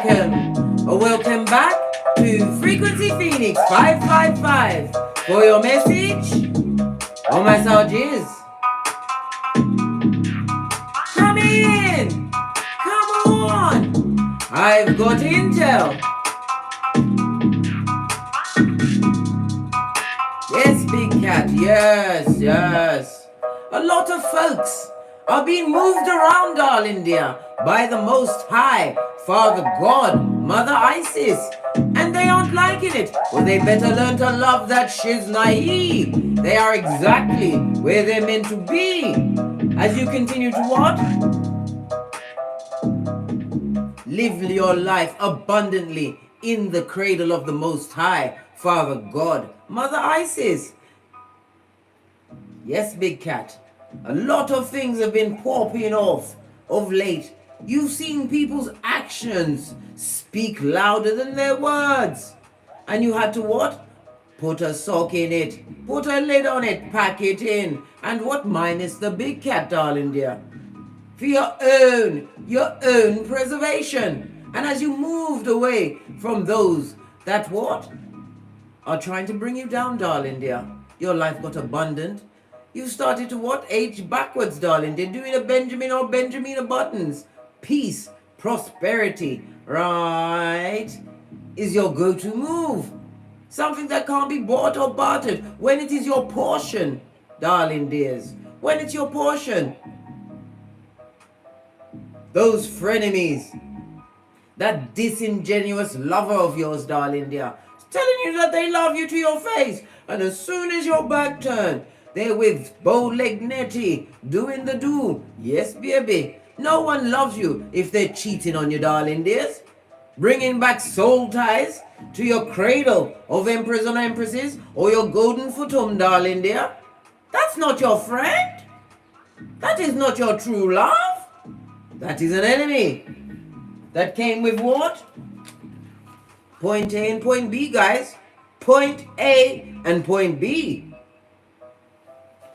Welcome back to Frequency Phoenix 555 for your message or messages. Come in! Come on! I've got intel. Yes, Big Cat, yes. A lot of folks are being moved around, darling dear, by the Most High, Father God, Mother Isis, and they aren't liking it. Well, they better learn to love that shiz naive. They are exactly where they're meant to be. As you continue to what? Live your life abundantly in the cradle of the Most High, Father God, Mother Isis. Yes, Big Cat. A lot of things have been popping off of late. You've seen people's actions speak louder than their words. And you had to what? Put a sock in it. Put a lid on it. Pack it in. And what? Minus the Big Cat, darling dear. For your own preservation. And as you moved away from those that what? Are trying to bring you down, darling dear. Your life got abundant. You started to what? Age backwards, darling. They're doing a Benjamin or Benjamina Buttons. Peace, prosperity, right, is your go-to move. Something that can't be bought or bartered when it is your portion, darling dears. When it's your portion. Those frenemies, that disingenuous lover of yours, darling dear, telling you that they love you to your face. And as soon as your back turned, they're with bow-leg Nettie, doing the do. Yes, baby. No one loves you if they're cheating on you, darling dears. Bringing back soul ties to your cradle of emperors and empresses or your golden futum, darling dear. That's not your friend. That is not your true love. That is an enemy. That came with what? Point A and point B, guys. Point A and point B.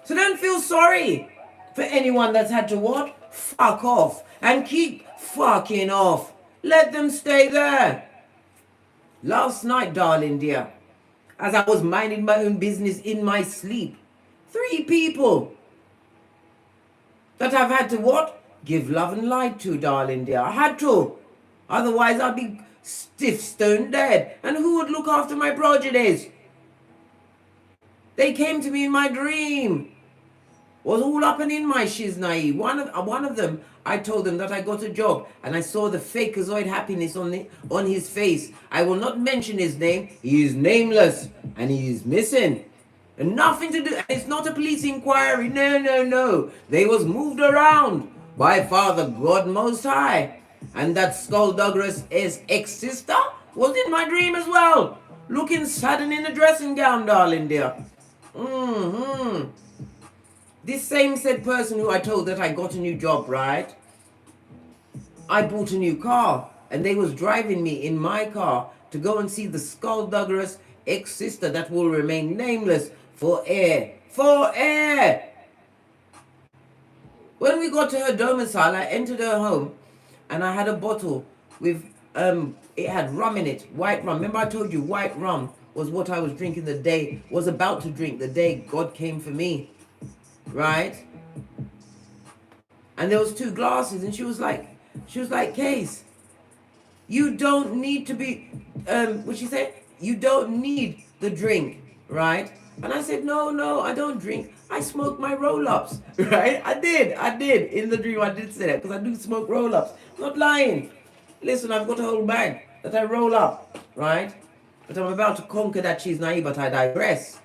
So don't feel sorry for anyone that's had to what? Fuck off and keep fucking off. Let them stay there. Last night, darling dear, as I was minding my own business in my sleep, 3 people that I've had to what? Give love and light to, darling dear. I had to. Otherwise, I'd be stiff stone dead. And who would look after my progenies? They came to me in my dream. Was all up and in my shiznai. One of them, I told them that I got a job and I saw the fakeazoid happiness on his face. I will not mention his name. He is nameless and he is missing. And nothing to do. It's not a police inquiry. No. They was moved around by Father God Most High. And that skullduggerous ex-sister was in my dream as well. Looking sudden in a dressing gown, darling dear. This same said person who I told that I got a new job, right? I bought a new car and they was driving me in my car to go and see the skullduggerous ex-sister that will remain nameless for air. For air! When we got to her domicile, I entered her home and I had a bottle with, it had rum in it, white rum. Remember I told you white rum was what I was drinking the day, was about to drink the day God came for me. Right? And there was 2 glasses and she was like, Case, you don't need to be, what she said? You don't need the drink, right? And I said, no, I don't drink. I smoke my roll-ups, right? I did. In the dream, I did say that because I do smoke roll-ups. Not lying. Listen, I've got a whole bag that I roll up, right? But I'm about to conquer that she's naive, but I digress.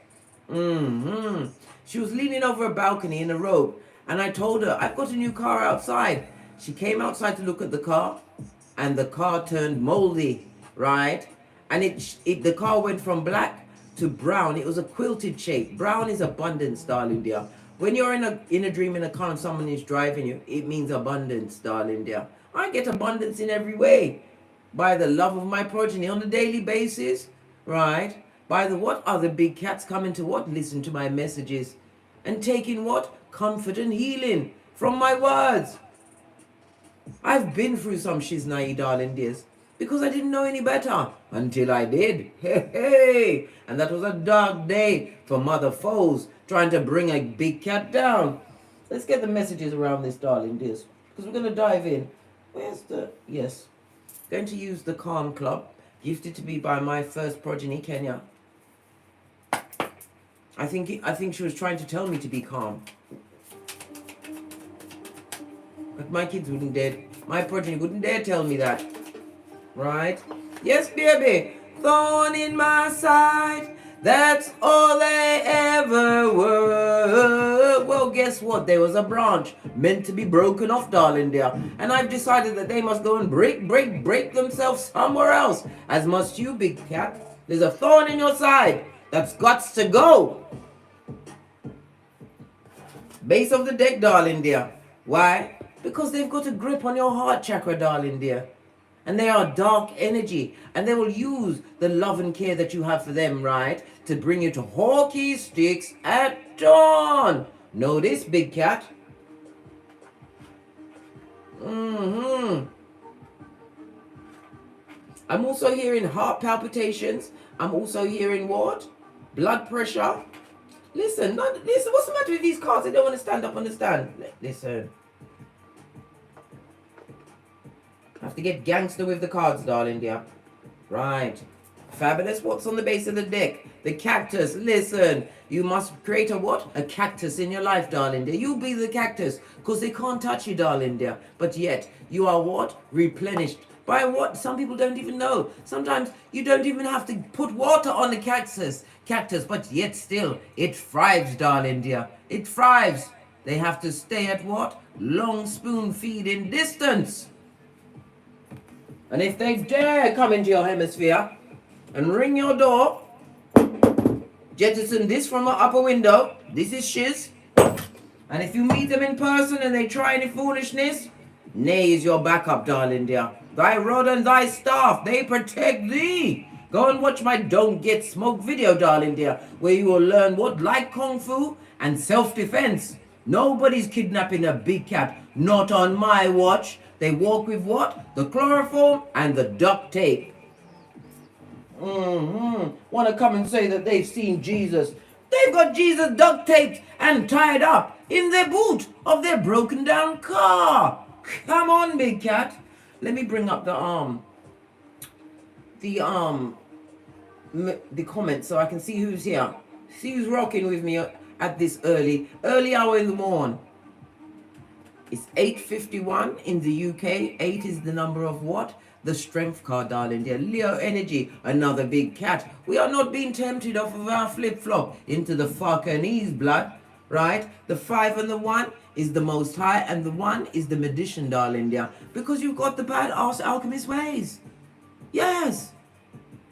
She was leaning over a balcony in a robe, and I told her, I've got a new car outside. She came outside to look at the car, and the car turned moldy, right? And the car went from black to brown. It was a quilted shape. Brown is abundance, darling dear. When you're in a dream in a car and someone is driving you, it means abundance, darling dear. I get abundance in every way. By the love of my progeny on a daily basis, right? By the what? Other big cats coming to what? Listen to my messages. And taking what? Comfort and healing from my words. I've been through some shiznai, darling dears. because I didn't know any better until I did. Hey, hey. And that was a dark day for Mother Foes trying to bring a big cat down. Let's get the messages around this, darling dears, because we're going to dive in. Where's the... Yes. Going to use the Calm Club, gifted to me by my first progeny, Kenya. I think she was trying to tell me to be calm. But my kids wouldn't dare, my progeny wouldn't dare tell me that. Right? Yes, baby. Thorn in my side. That's all they ever were. Well, guess what? There was a branch meant to be broken off, darling dear. And I've decided that they must go and break themselves somewhere else. As must you, big cat. There's a thorn in your side that's got to go. Base of the deck, darling dear. Why? Because they've got a grip on your heart chakra, darling dear. And they are dark energy. And they will use the love and care that you have for them, right? To bring you to hawky sticks at dawn. Know this, big cat? I'm also hearing heart palpitations. I'm also hearing what? Blood pressure. Listen, what's the matter with these cards? They don't want to stand up on the stand. Listen. I have to get gangster with the cards, darling dear. Right. Fabulous. What's on the base of the deck? The cactus. Listen, you must create a what? A cactus in your life, darling dear. You be the cactus, because they can't touch you, darling dear. But yet, you are what? Replenished. By what? Some people don't even know. Sometimes you don't even have to put water on the cactus, but yet still, it thrives, darling dear. It thrives. They have to stay at what? Long spoon feeding distance. And if they dare come into your hemisphere and ring your door, jettison this from an upper window. This is shiz. And if you meet them in person and they try any foolishness, nay is your backup, darling dear. Thy rod and thy staff, they protect thee. Go and watch my Don't Get Smoked video, darling dear, where you will learn what? Like Kung Fu and self-defense. Nobody's kidnapping a big cat, not on my watch. They walk with what? The chloroform and the duct tape. Want to come and say that they've seen Jesus. They've got Jesus duct taped and tied up in their boot of their broken down car. Come on, big cat. Let me bring up the comments so I can see who's here. See who's rocking with me at this early hour in the morning. It's 8:51 in the UK. 8 is the number of what? The strength card, darling dear. Leo energy, another big cat. We are not being tempted off of our flip-flop into the Farkanese blood, right? The 5 and the 1 is the most high, and the 1 is the magician, darling dear. Because you've got the bad-ass alchemist ways. Yes.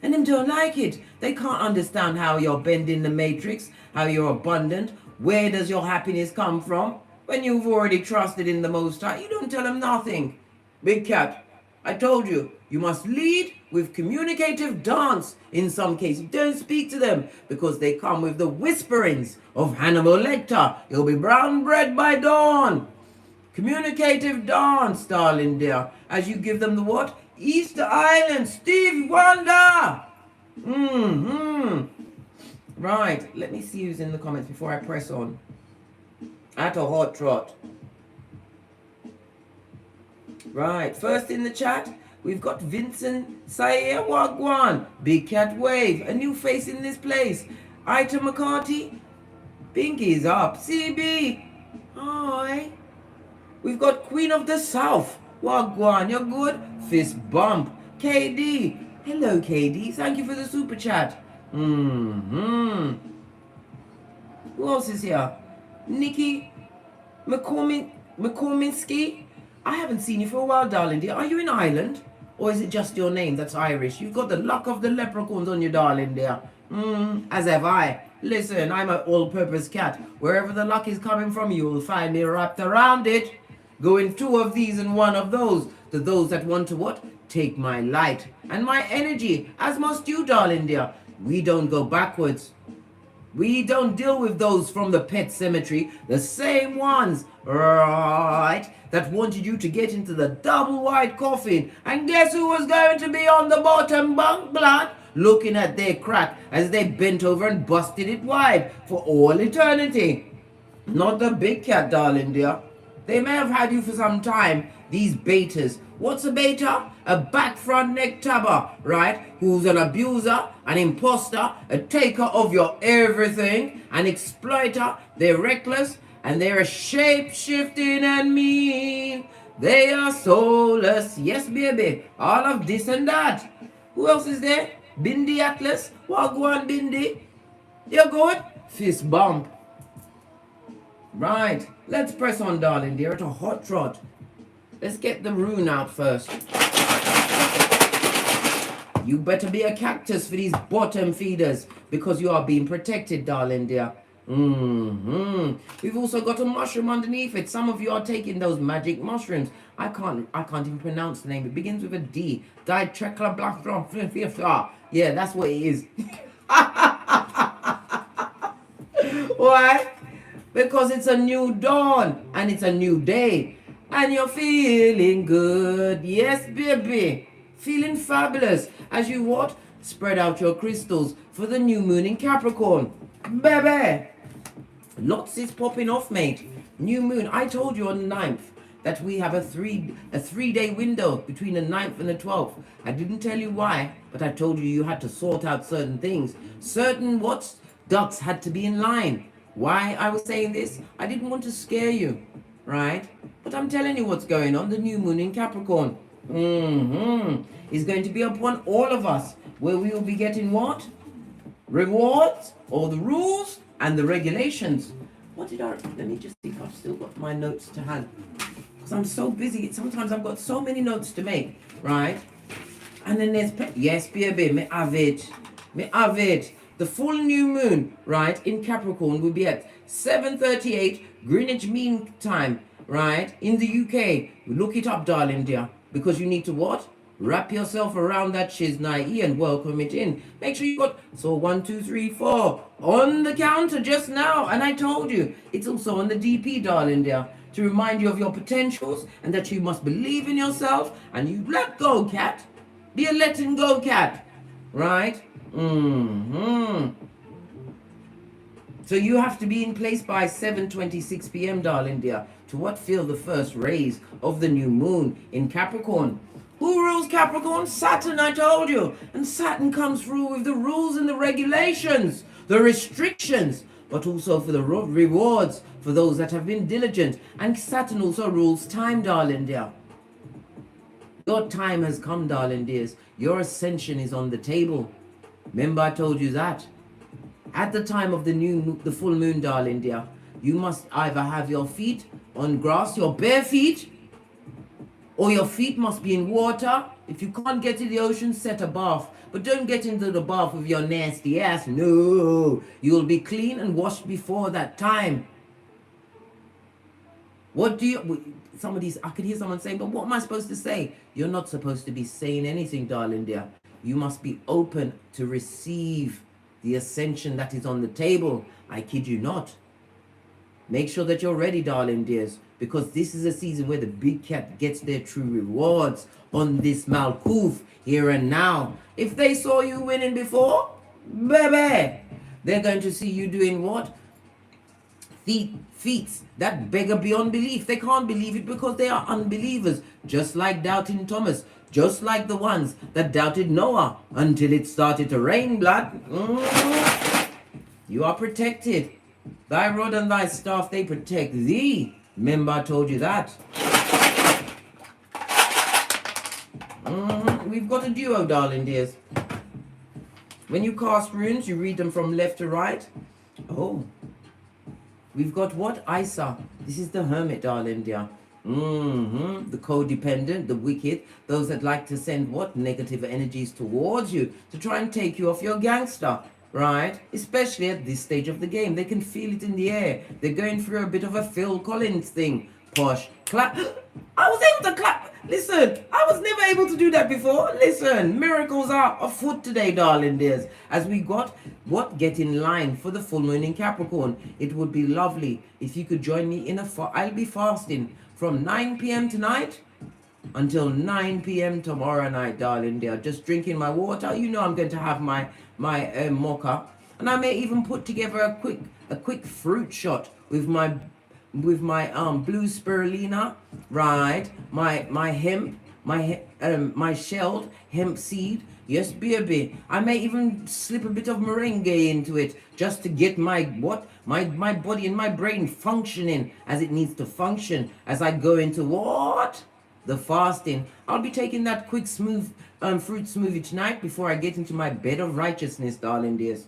And them don't like it. They can't understand how you're bending the matrix, how you're abundant. Where does your happiness come from? When you've already trusted in the Most High, you don't tell them nothing. Big cat, I told you, you must lead with communicative dance in some cases. Don't speak to them because they come with the whisperings of Hannibal Lecter. You'll be brown bread by dawn. Communicative dance, darling dear, as you give them the what? Easter Island, Stevie Wonder. Right, let me see who's in the comments before I press on. At a hot trot. Right, first in the chat, we've got Vincent Sayer Wagwan, Big Cat Wave, a new face in this place. Ita McCarthy, Pinky's up. CB, hi. We've got Queen of the South, Wagwan, you're good. Fist bump. KD, hello KD, thank you for the super chat. Who else is here? Nikki McCorminsky. I haven't seen you for a while, darling dear. Are you in Ireland? Or is it just your name that's Irish? You've got the luck of the leprechauns on you, darling dear. As have I. Listen, I'm an all-purpose cat. Wherever the luck is coming from, you will find me wrapped around it. Going 2 of these and 1 of those. To those that want to what? Take my light and my energy. As must you, darling dear. We don't go backwards. We don't deal with those from the pet cemetery, the same ones, right? that wanted you to get into the double white coffin. And guess who was going to be on the bottom bunk, blood? Looking at their crack as they bent over and busted it wide for all eternity. Not the big cat, darling dear. They may have had you for some time, these betas. What's a beta? A back front neck tabber, right? Who's an abuser, an imposter, a taker of your everything, an exploiter. They're reckless and they're shape-shifting and mean. They are soulless. Yes, baby. All of this and that. Who else is there? Bindi Atlas. Wagwan Bindi. You're good? Fist bump. Right. Let's press on, darling dear, at a hot trot. Let's get the rune out first. You better be a cactus for these bottom feeders because you are being protected, darling dear. We've also got a mushroom underneath it. Some of you are taking those magic mushrooms. I can't even pronounce the name. It begins with a D. Yeah, that's what it is. Why? Because it's a new dawn and it's a new day. And you're feeling good. Yes, baby. Feeling fabulous. As you what? Spread out your crystals for the new moon in Capricorn. Baby. Lots is popping off, mate. New moon. I told you on the 9th that we have a three-day window between the 9th and the 12th. I didn't tell you why, but I told you had to sort out certain things. Certain ducks had to be in line. Why I was saying this? I didn't want to scare you, right? But I'm telling you what's going on. The new moon in Capricorn is going to be upon all of us, where we will be getting what? Rewards, or the rules and the regulations. Let me just see if I've still got my notes to hand. Because I'm so busy. Sometimes I've got so many notes to make, right? And then there's, yes, baby, me have it. The full new moon, right, in Capricorn will be at 7:38 Greenwich Mean Time, right, in the UK. Look it up, darling dear, because you need to what? Wrap yourself around that shiznai and welcome it in. Make sure you got, 1, 2, 3, 4 on the counter just now. And I told you, it's also on the DP, darling dear, to remind you of your potentials and that you must believe in yourself and you let go, cat. Be a letting go cat, right? So you have to be in place by 7:26 p.m., darling dear, to what? Feel the first rays of the new moon in Capricorn. Who rules Capricorn? Saturn, I told you. And Saturn comes through with the rules and the regulations, the restrictions, but also for the rewards for those that have been diligent. And Saturn also rules time, darling dear. Your time has come, darling dears. Your ascension is on the table. Remember I told you that. At the time of the full moon, darling dear, you must either have your feet on grass, your bare feet, or your feet must be in water. If you can't get to the ocean, set a bath. But don't get into the bath with your nasty ass. No, you'll be clean and washed before that time. What do you... Some of these, I could hear someone saying, but what am I supposed to say? You're not supposed to be saying anything, darling dear. You must be open to receive the ascension that is on the table. I kid you not. Make sure that you're ready, darling dears, because this is a season where the big cat gets their true rewards on this Malkuth here and now. If they saw you winning before, baby, they're going to see you doing what? Feats that beggar beyond belief. They can't believe it because they are unbelievers, just like doubting Thomas, just like the ones that doubted Noah until it started to rain blood. You are protected. Thy rod and thy staff, they protect thee. Remember I told you that. We've got a duo, darling dears. When you cast runes, you read them from left to right. Oh. We've got what? Isa. This is the hermit, darling dear. The codependent, the wicked, those that like to send what? Negative energies towards you to try and take you off your gangster, right? Especially at this stage of the game. They can feel it in the air. They're going through a bit of a Phil Collins thing. Posh. Clap. I was able to clap. Listen, I was never able to do that before. Listen, miracles are afoot today, darling dears. As we got what? Get in line for the full moon in Capricorn. It would be lovely if you could join me in I'll be fasting from 9 p.m. tonight until 9 p.m. tomorrow night, darling dear. Just drinking my water. You know I'm going to have my mocha, and I may even put together a quick fruit shot with my blue spirulina, right? My hemp, my shelled hemp seed. Yes, baby. I may even slip a bit of merengue into it just to get my body and my brain functioning as it needs to function as I go into what? The fasting. I'll be taking that quick smooth fruit smoothie tonight before I get into my bed of righteousness, darling dears.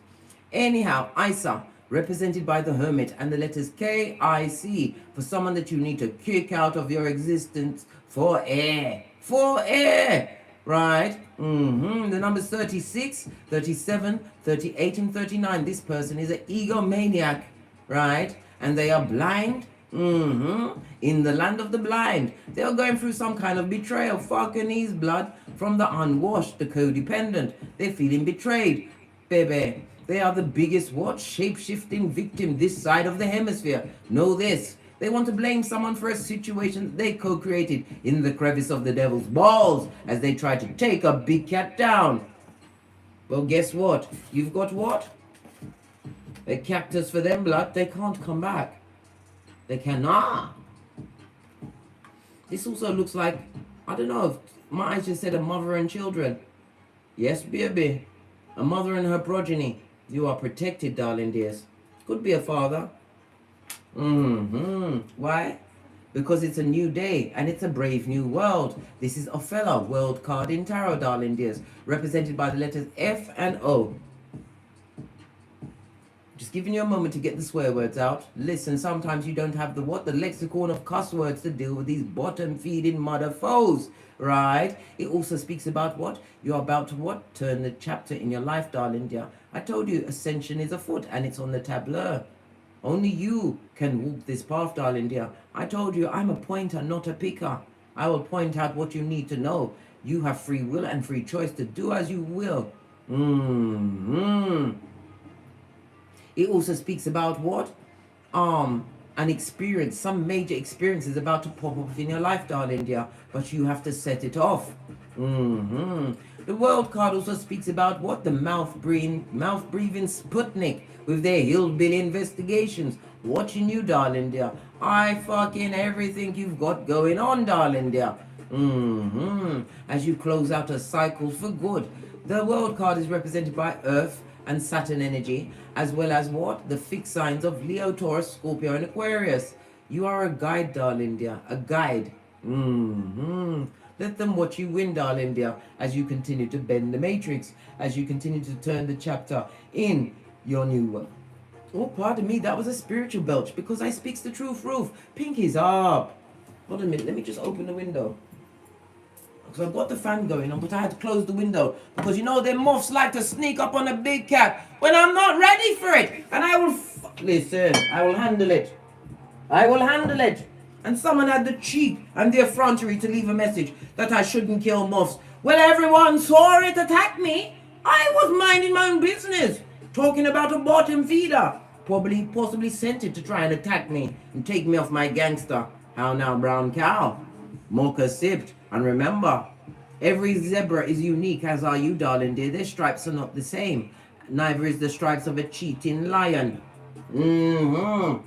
Anyhow, Isa, represented by the Hermit and the letters K-I-C, for someone that you need to kick out of your existence for air. For air! Right? The numbers 36, 37, 38, and 39. This person is an egomaniac, right? And they are blind. In the land of the blind. They are going through some kind of betrayal. Fucking his blood from the unwashed, the codependent. They're feeling betrayed. Baby. They are the biggest, shape-shifting victim this side of the hemisphere. Know this. They want to blame someone for a situation that they co-created in the crevice of the devil's balls as they try to take a big cat down. Well, guess what? You've got what? A cactus for them, blood. They can't come back. They cannot. This also looks like, I don't know, my eyes just said a mother and children. Yes, baby. A mother and her progeny. You are protected, darling dears. Could be a father. Why? Because it's a new day and it's a brave new world. This is Ophelia, world card in tarot, darling dears, represented by the letters F and O. Just giving you a moment to get the swear words out. Listen, sometimes you don't have the lexicon of cuss words to deal with these bottom feeding mother foes, right? It also speaks about what? You're about to turn the chapter in your life, darling dear. I told you ascension is afoot and it's on the tableau. Only you can walk this path, darling dear. I told you I'm a pointer, not a picker. I will point out what you need to know. You have free will and free choice to do as you will. It also speaks about what? An experience, some major experience is about to pop up in your life, darling dear, but you have to set it off. The world card also speaks about what? The mouth-breathing Sputnik with their hillbilly investigations. Watching you, darling dear. I fucking everything you've got going on, darling dear. As you close out a cycle for good. The world card is represented by Earth and Saturn energy, as well as what? The fixed signs of Leo, Taurus, Scorpio, and Aquarius. You are a guide, darling dear. A guide. Let them watch you win, darling dear, as you continue to bend the matrix, as you continue to turn the chapter in your new world. Oh, pardon me, that was a spiritual belch, because I speaks the truth, roof. Pinky's up. Hold a minute, let me just open the window. So I've got the fan going on, but I had to close the window because you know them moths like to sneak up on a big cat when I'm not ready for it. And I will listen, I will handle it. I will handle it. And someone had the cheek and the effrontery to leave a message that I shouldn't kill moths. Well, everyone saw it attack me. I was minding my own business, talking about a bottom feeder. Possibly sent it to try and attack me and take me off my gangster. How now, brown cow? Mocha sipped. And remember, every zebra is unique, as are you, darling dear. Their stripes are not the same. Neither is the stripes of a cheating lion. You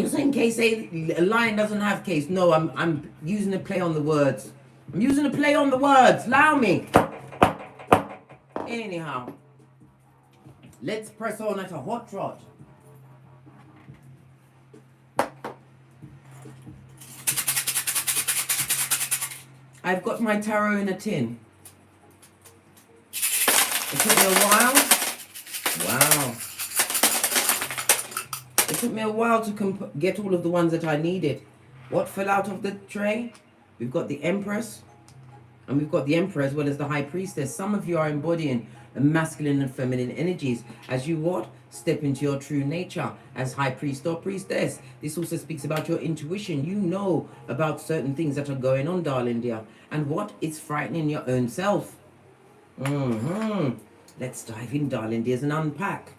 say in case a lion doesn't have case. No, I'm using a play on the words. I'm using a play on the words. Allow me. Anyhow, let's press on at a hot trot. I've got my tarot in a tin. It took me a while. Wow. It took me a while to get all of the ones that I needed. What fell out of the tray? We've got the Empress. And we've got the Emperor as well as the High Priestess. Some of you are embodying masculine and feminine energies as you what? Step into your true nature as High Priest or Priestess. This also speaks about your intuition. You know about certain things that are going on, darling dear. And what? It's frightening your own self. Let's dive in, darling dears, and unpack.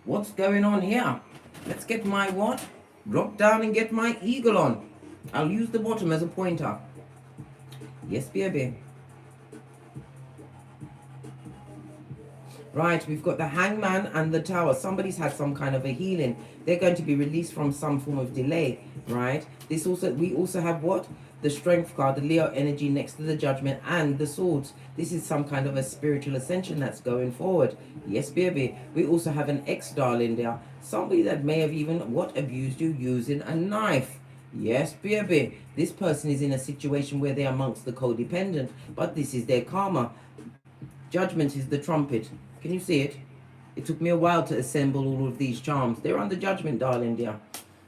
What's going on here? Let's get my what? Drop down and get my eagle on. I'll use the bottom as a pointer. Yes, baby. Right, we've got the hangman and the tower. Somebody's had some kind of a healing. They're going to be released from some form of delay, right? We also have what? The strength card, the Leo energy next to the judgment and the swords. This is some kind of a spiritual ascension that's going forward. Yes, baby. We also have an ex, darling there. Somebody that may have even, what, abused you using a knife. Yes, baby. This person is in a situation where they're amongst the codependent, but this is their karma. Judgment is the trumpet. Can you see it? It took me a while to assemble all of these charms. They're under judgment, darling dear.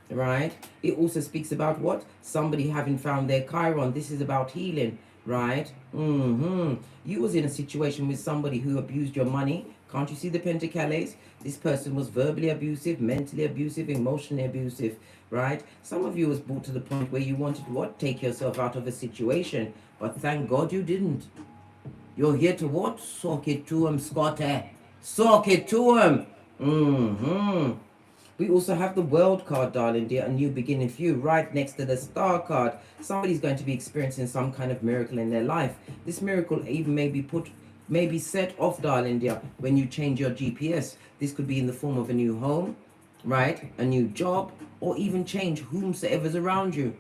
Right? It also speaks about what? Somebody having found their Chiron. This is about healing. Right? You was in a situation with somebody who abused your money. Can't you see the Pentacles? This person was verbally abusive, mentally abusive, emotionally abusive. Right? Some of you was brought to the point where you wanted to what? Take yourself out of a situation. But thank God you didn't. You're here to what? Sock it to him, Scotty. Sock it to him. We also have the world card, darling dear, a new beginning for you, right next to the star card. Somebody's going to be experiencing some kind of miracle in their life. This miracle even may be set off, darling dear, when you change your GPS. This could be in the form of a new home, right? A new job, or even change whomsoever's around you.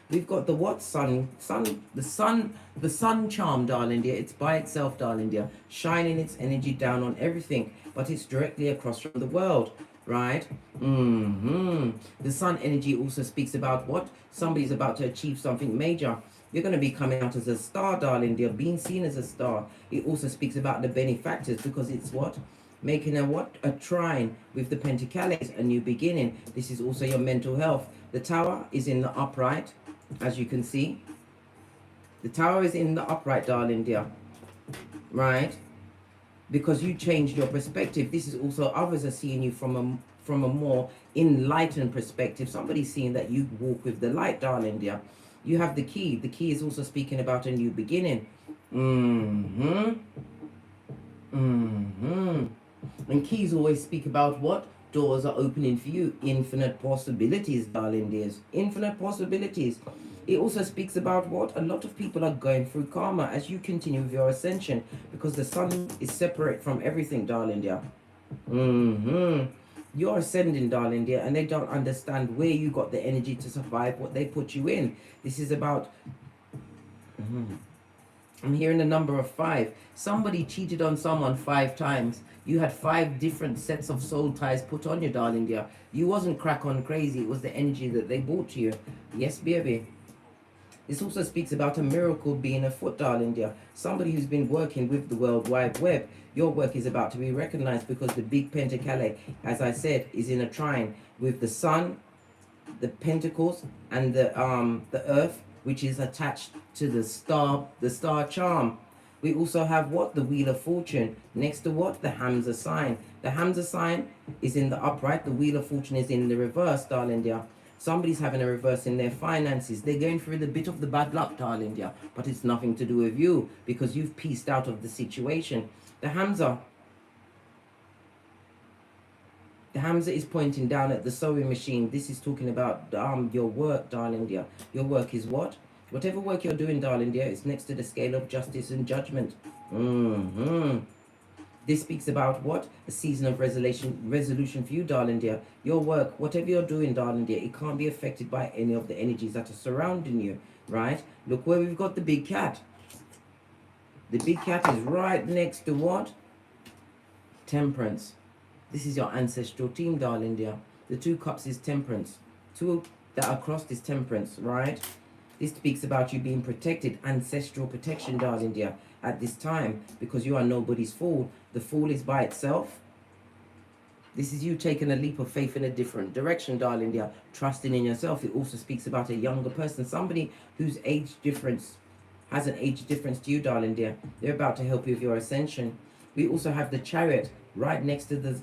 We've got the what? The sun charm, darling dear. It's by itself, darling dear, shining its energy down on everything, but it's directly across from the world, right? The sun energy also speaks about what? Somebody's about to achieve something major. You're going to be coming out as a star, darling dear, being seen as a star. It also speaks about the benefactors, because it's what? Making a what? A trine with the Pentacles, a new beginning. This is also your mental health. The tower is in the upright, as you can see. The tower is in the upright, darling dear. Right? Because you changed your perspective. This is also, others are seeing you from a more enlightened perspective. Somebody's seeing that you walk with the light, darling dear. You have the key. The key is also speaking about a new beginning. And keys always speak about what? Doors are opening for you. Infinite possibilities, darling dears. Infinite possibilities. It also speaks about what? A lot of people are going through karma as you continue with your ascension, because the sun is separate from everything, darling dear. You're ascending, darling dear, and they don't understand where you got the energy to survive what they put you in. This is about... I'm hearing the number of 5. Somebody cheated on someone 5 times. You had 5 different sets of soul ties put on you, darling dear. You wasn't crack on crazy. It was the energy that they brought to you. Yes, baby. This also speaks about a miracle being afoot, darling dear. Somebody who's been working with the World Wide Web. Your work is about to be recognized, because the big Pentacles, as I said, is in a trine with the sun, the pentacles, and the earth, which is attached to the star charm. We also have what? The Wheel of Fortune. Next to what? The Hamza sign. The Hamza sign is in the upright. The Wheel of Fortune is in the reverse, darling dear. Somebody's having a reverse in their finances. They're going through the bit of the bad luck, darling dear. But it's nothing to do with you, because you've pieced out of the situation. The Hamza is pointing down at the sewing machine. This is talking about your work, darling dear. Your work is what? Whatever work you're doing, darling dear, is next to the scale of justice and judgment. This speaks about what? A season of resolution for you, darling dear. Your work, whatever you're doing, darling dear, it can't be affected by any of the energies that are surrounding you, right? Look where we've got the big cat. The big cat is right next to what? Temperance. This is your ancestral team, darling dear. The 2 cups is temperance. 2 that are crossed is temperance, right? This speaks about you being protected, ancestral protection, darling dear, at this time, because you are nobody's fool. The fool is by itself. This is you taking a leap of faith in a different direction, darling dear, trusting in yourself. It also speaks about a younger person, somebody whose age difference has an age difference to you, darling dear. They're about to help you with your ascension. We also have the Chariot right next to the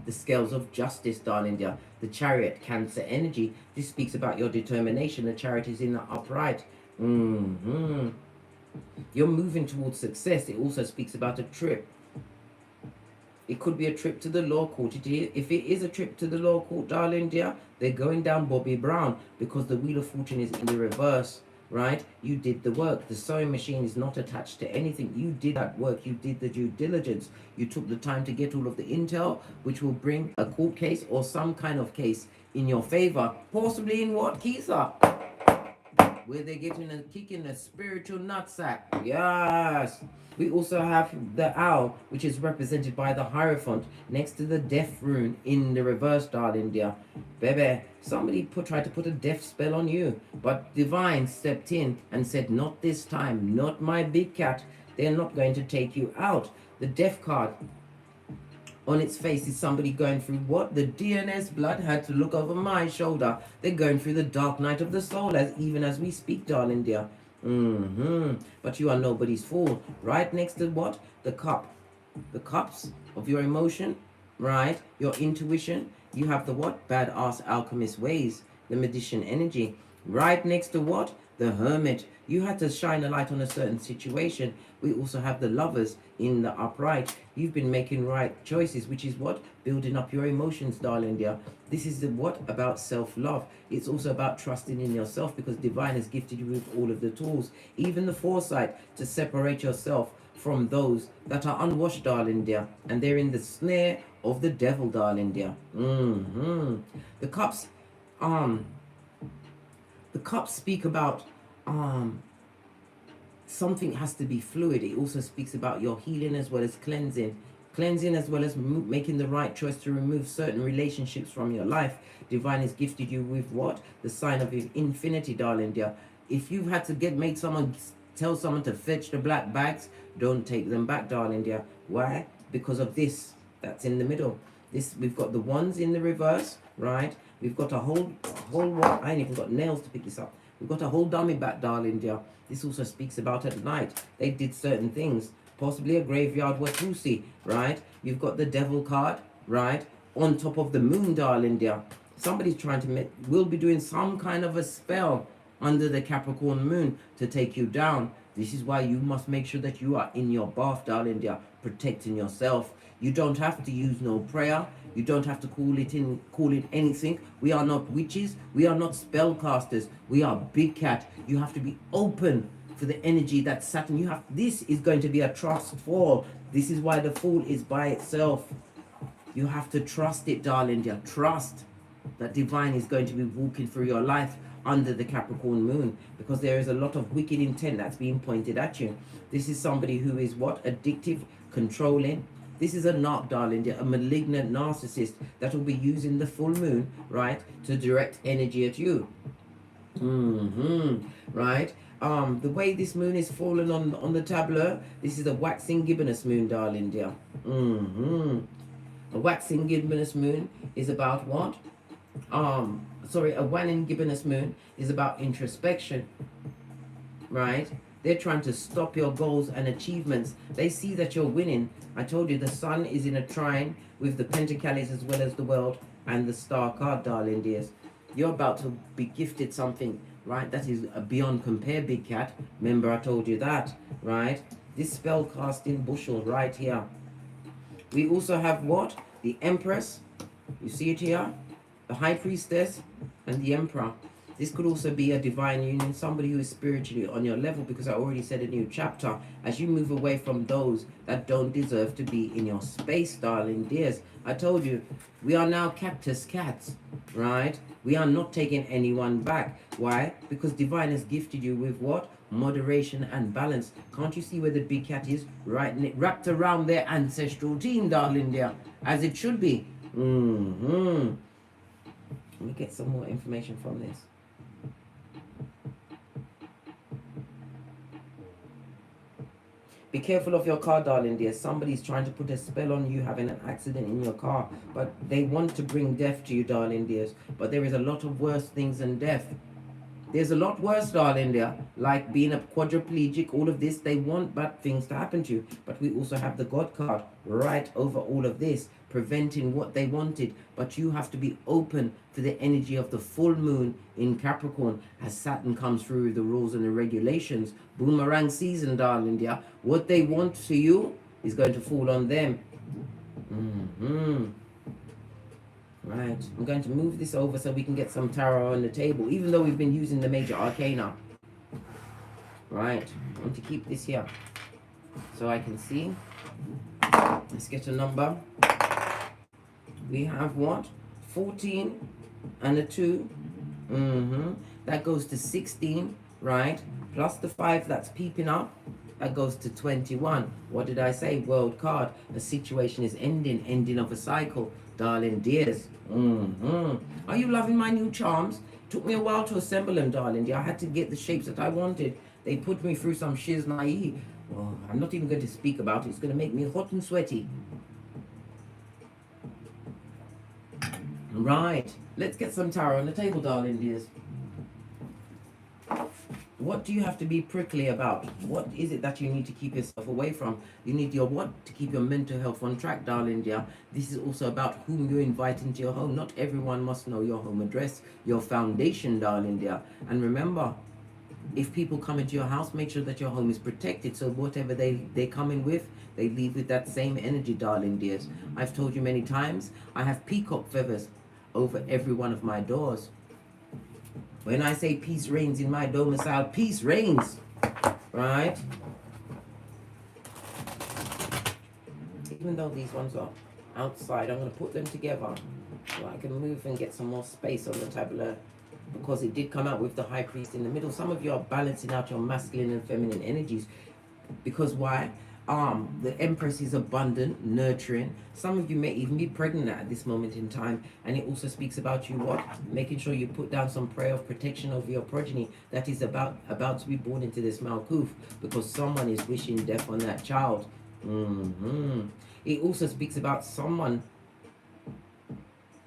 scales of justice, darling dear. The Chariot, Cancer energy. This speaks about your determination. The Chariot is in the upright. You're moving towards success. It also speaks about a trip. It could be a trip to the law court. If it is a trip to the law court, darling dear, they're going down Bobby Brown because the Wheel of Fortune is in the reverse, right? You did the work. The sewing machine is not attached to anything. You did that work. You did the due diligence. You took the time to get all of the intel, which will bring a court case or some kind of case in your favor. Possibly in what, Keitha? Where they're getting a kick in the spiritual nutsack. Yes. We also have the owl, which is represented by the Hierophant next to the death rune in the reverse, darling dear. Baby, somebody tried to put a death spell on you, but Divine stepped in and said, not this time, not my big cat. They're not going to take you out. The death card on its face is somebody going through what? The DNS blood had to look over my shoulder. They're going through the dark night of the soul, even as we speak, darling dear. But you are nobody's fool. Right next to what? The cup. The cups of your emotion, right? Your intuition. You have the what? Badass alchemist ways. The magician energy. Right next to what? The hermit. You had to shine a light on a certain situation. We also have the lovers in the upright. You've been making right choices, which is what? Building up your emotions, darling dear. This is the what? About self-love. It's also about trusting in yourself, because Divine has gifted you with all of the tools, even the foresight to separate yourself from those that are unwashed, darling dear, and they're in the snare of the devil, darling dear. The cups, speak about something has to be fluid. It also speaks about your healing as well as cleansing as well as making the right choice to remove certain relationships from your life. Divine has gifted you with what? The sign of infinity, darling dear. If you've had to tell someone to fetch the black bags, don't take them back, darling dear. Why? Because of this that's in the middle. We've got the ones in the reverse, right? We've got a whole one. I ain't even got nails to pick this up. We've got a whole dummy back, darling dear. This also speaks about at night. They did certain things. Possibly a graveyard Watusi, right? You've got the devil card, right? On top of the moon, darling dear. Somebody's trying to will be doing some kind of a spell under the Capricorn moon to take you down. This is why you must make sure that you are in your bath, darling dear, protecting yourself. You don't have to use no prayer. You don't have to call it anything. We are not witches. We are not spellcasters. We are big cat. You have to be open for the energy that Saturn. This is going to be a trust fall. This is why the Fool is by itself. You have to trust it, darling dear. Trust that Divine is going to be walking through your life under the Capricorn moon, because there is a lot of wicked intent that's being pointed at you. This is somebody who is what? Addictive, controlling. This is a narc, darling dear, a malignant narcissist that will be using the full moon, right, to direct energy at you. Right? The way this moon is fallen on the tableau, this is a waxing gibbonous moon, darling dear. A waxing gibbonous moon is about what? A waning gibbonous moon is about introspection, right? They're trying to stop your goals and achievements. They see that you're winning. I told you the sun is in a trine with the pentacles as well as the world and the star card, darling dears. You're about to be gifted something, right? That is beyond compare, big cat. Remember I told you that, right? This spell casting bushel right here. We also have what? The Empress. You see it here? The High Priestess and the Emperor. This could also be a divine union, somebody who is spiritually on your level, because I already said a new chapter. As you move away from those that don't deserve to be in your space, darling dears. I told you, we are now cactus cats, right? We are not taking anyone back. Why? Because Divine has gifted you with what? Moderation and balance. Can't you see where the big cat is? Right, wrapped around their ancestral team, darling dear, as it should be. Let me get some more information from this. Be careful of your car, darling dear. Somebody's trying to put a spell on you having an accident in your car. But they want to bring death to you, darling dears. But there is a lot of worse things than death. There's a lot worse, darling dear. Like being a quadriplegic, all of this. They want bad things to happen to you. But we also have the God card right over all of this, preventing what they wanted. But you have to be open for the energy of the full moon in Capricorn as Saturn comes through the rules and the regulations. Boomerang season, darling dear. What they want to you is going to fall on them. Right, I'm going to move this over so we can get some tarot on the table, even though we've been using the major arcana. Right, I want to keep this here so I can see. Let's get a number. We have what? 14 and a 2. That goes to 16, right? Plus the 5 that's peeping up. That goes to 21. What did I say? World card. A situation is ending of a cycle. Darling dears. Are you loving my new charms? Took me a while to assemble them, darling dear. I had to get the shapes that I wanted. They put me through some shiz naive. Well, I'm not even going to speak about it. It's going to make me hot and sweaty. Right. Let's get some tarot on the table, darling dears. What do you have to be prickly about? What is it that you need to keep yourself away from? You need your what to keep your mental health on track, darling dear. This is also about whom you invite into your home. Not everyone must know your home address, your foundation, darling dear. And remember, if people come into your house, make sure that your home is protected. So whatever they come in with, they leave with that same energy, darling dears. I've told you many times, I have peacock feathers over every one of my doors. When I say peace reigns in my domicile, peace reigns, right? Even though these ones are outside, I'm going to put them together so I can move and get some more space on the tableau, because it did come out with the High Priest in the middle. Some of you are balancing out your masculine and feminine energies. Because why? The Empress is abundant, nurturing. Some of you may even be pregnant at this moment in time. And it also speaks about you what? Making sure you put down some prayer of protection over your progeny that is about to be born into this Malkuth, because someone is wishing death on that child. It also speaks about someone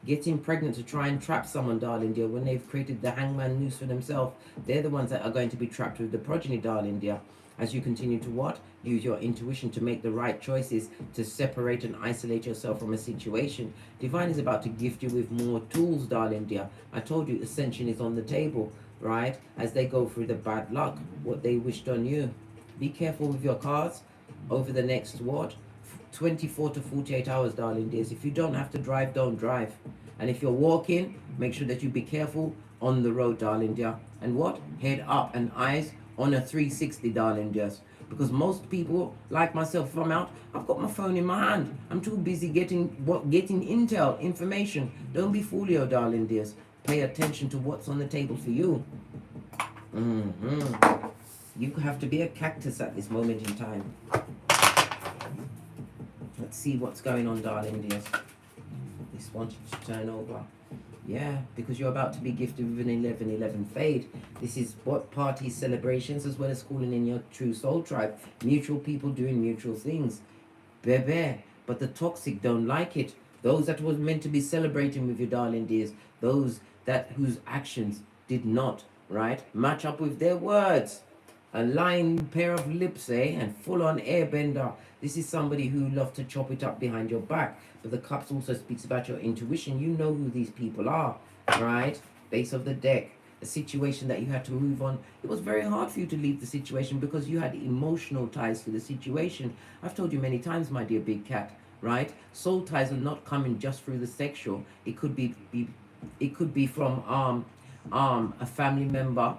getting pregnant to try and trap someone, darling dear. When they've created the hangman noose for themselves, they're the ones that are going to be trapped with the progeny, darling dear. As you continue to what? Use your intuition to make the right choices, to separate and isolate yourself from a situation. Divine is about to gift you with more tools, darling dear. I told you ascension is on the table, right? As they go through the bad luck, what they wished on you. Be careful with your cards over the next what? 24 to 48 hours, darling dears. If you don't have to drive, don't drive. And if you're walking, make sure that you be careful on the road, darling dear. And what? Head up and eyes on a 360, darling dears. Because most people, like myself, if I'm out, I've got my phone in my hand. I'm too busy getting intel, information. Don't be folio, darling dears. Pay attention to what's on the table for you. You have to be a cactus at this moment in time. Let's see what's going on, darling dears. This wanted to turn over. Yeah, because you're about to be gifted with an 11-11 fade. This is what parties, celebrations, as well as calling in your true soul tribe. Mutual people doing mutual things. Bebe. But the toxic don't like it. Those that was meant to be celebrating with your darling dears. Those whose actions did not, right, match up with their words. A lying pair of lips, and full-on airbender. This is somebody who loves to chop it up behind your back. But the cups also speaks about your intuition. You know who these people are, right? Base of the deck. A situation that you had to move on. It was very hard for you to leave the situation because you had emotional ties to the situation. I've told you many times, my dear big cat, right? Soul ties are not coming just through the sexual. It could be from a family member.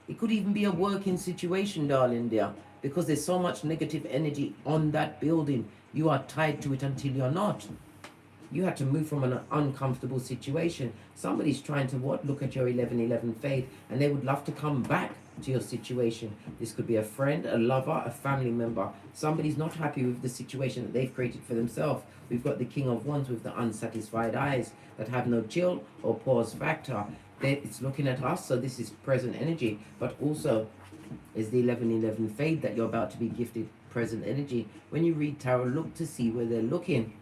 It could even be a working situation, darling dear, because there's so much negative energy on that building. You are tied to it until you're not. You had to move from an uncomfortable situation. Somebody's trying to look at your 11-11 fade, and they would love to come back to your situation. This could be a friend, a lover, a family member. Somebody's not happy with the situation that they've created for themselves. We've got the King of Wands with the unsatisfied eyes that have no chill or pause factor. It's looking at us, so this is present energy, but also is the 11-11 fade that you're about to be gifted present energy. When you read tarot, look to see where they're looking.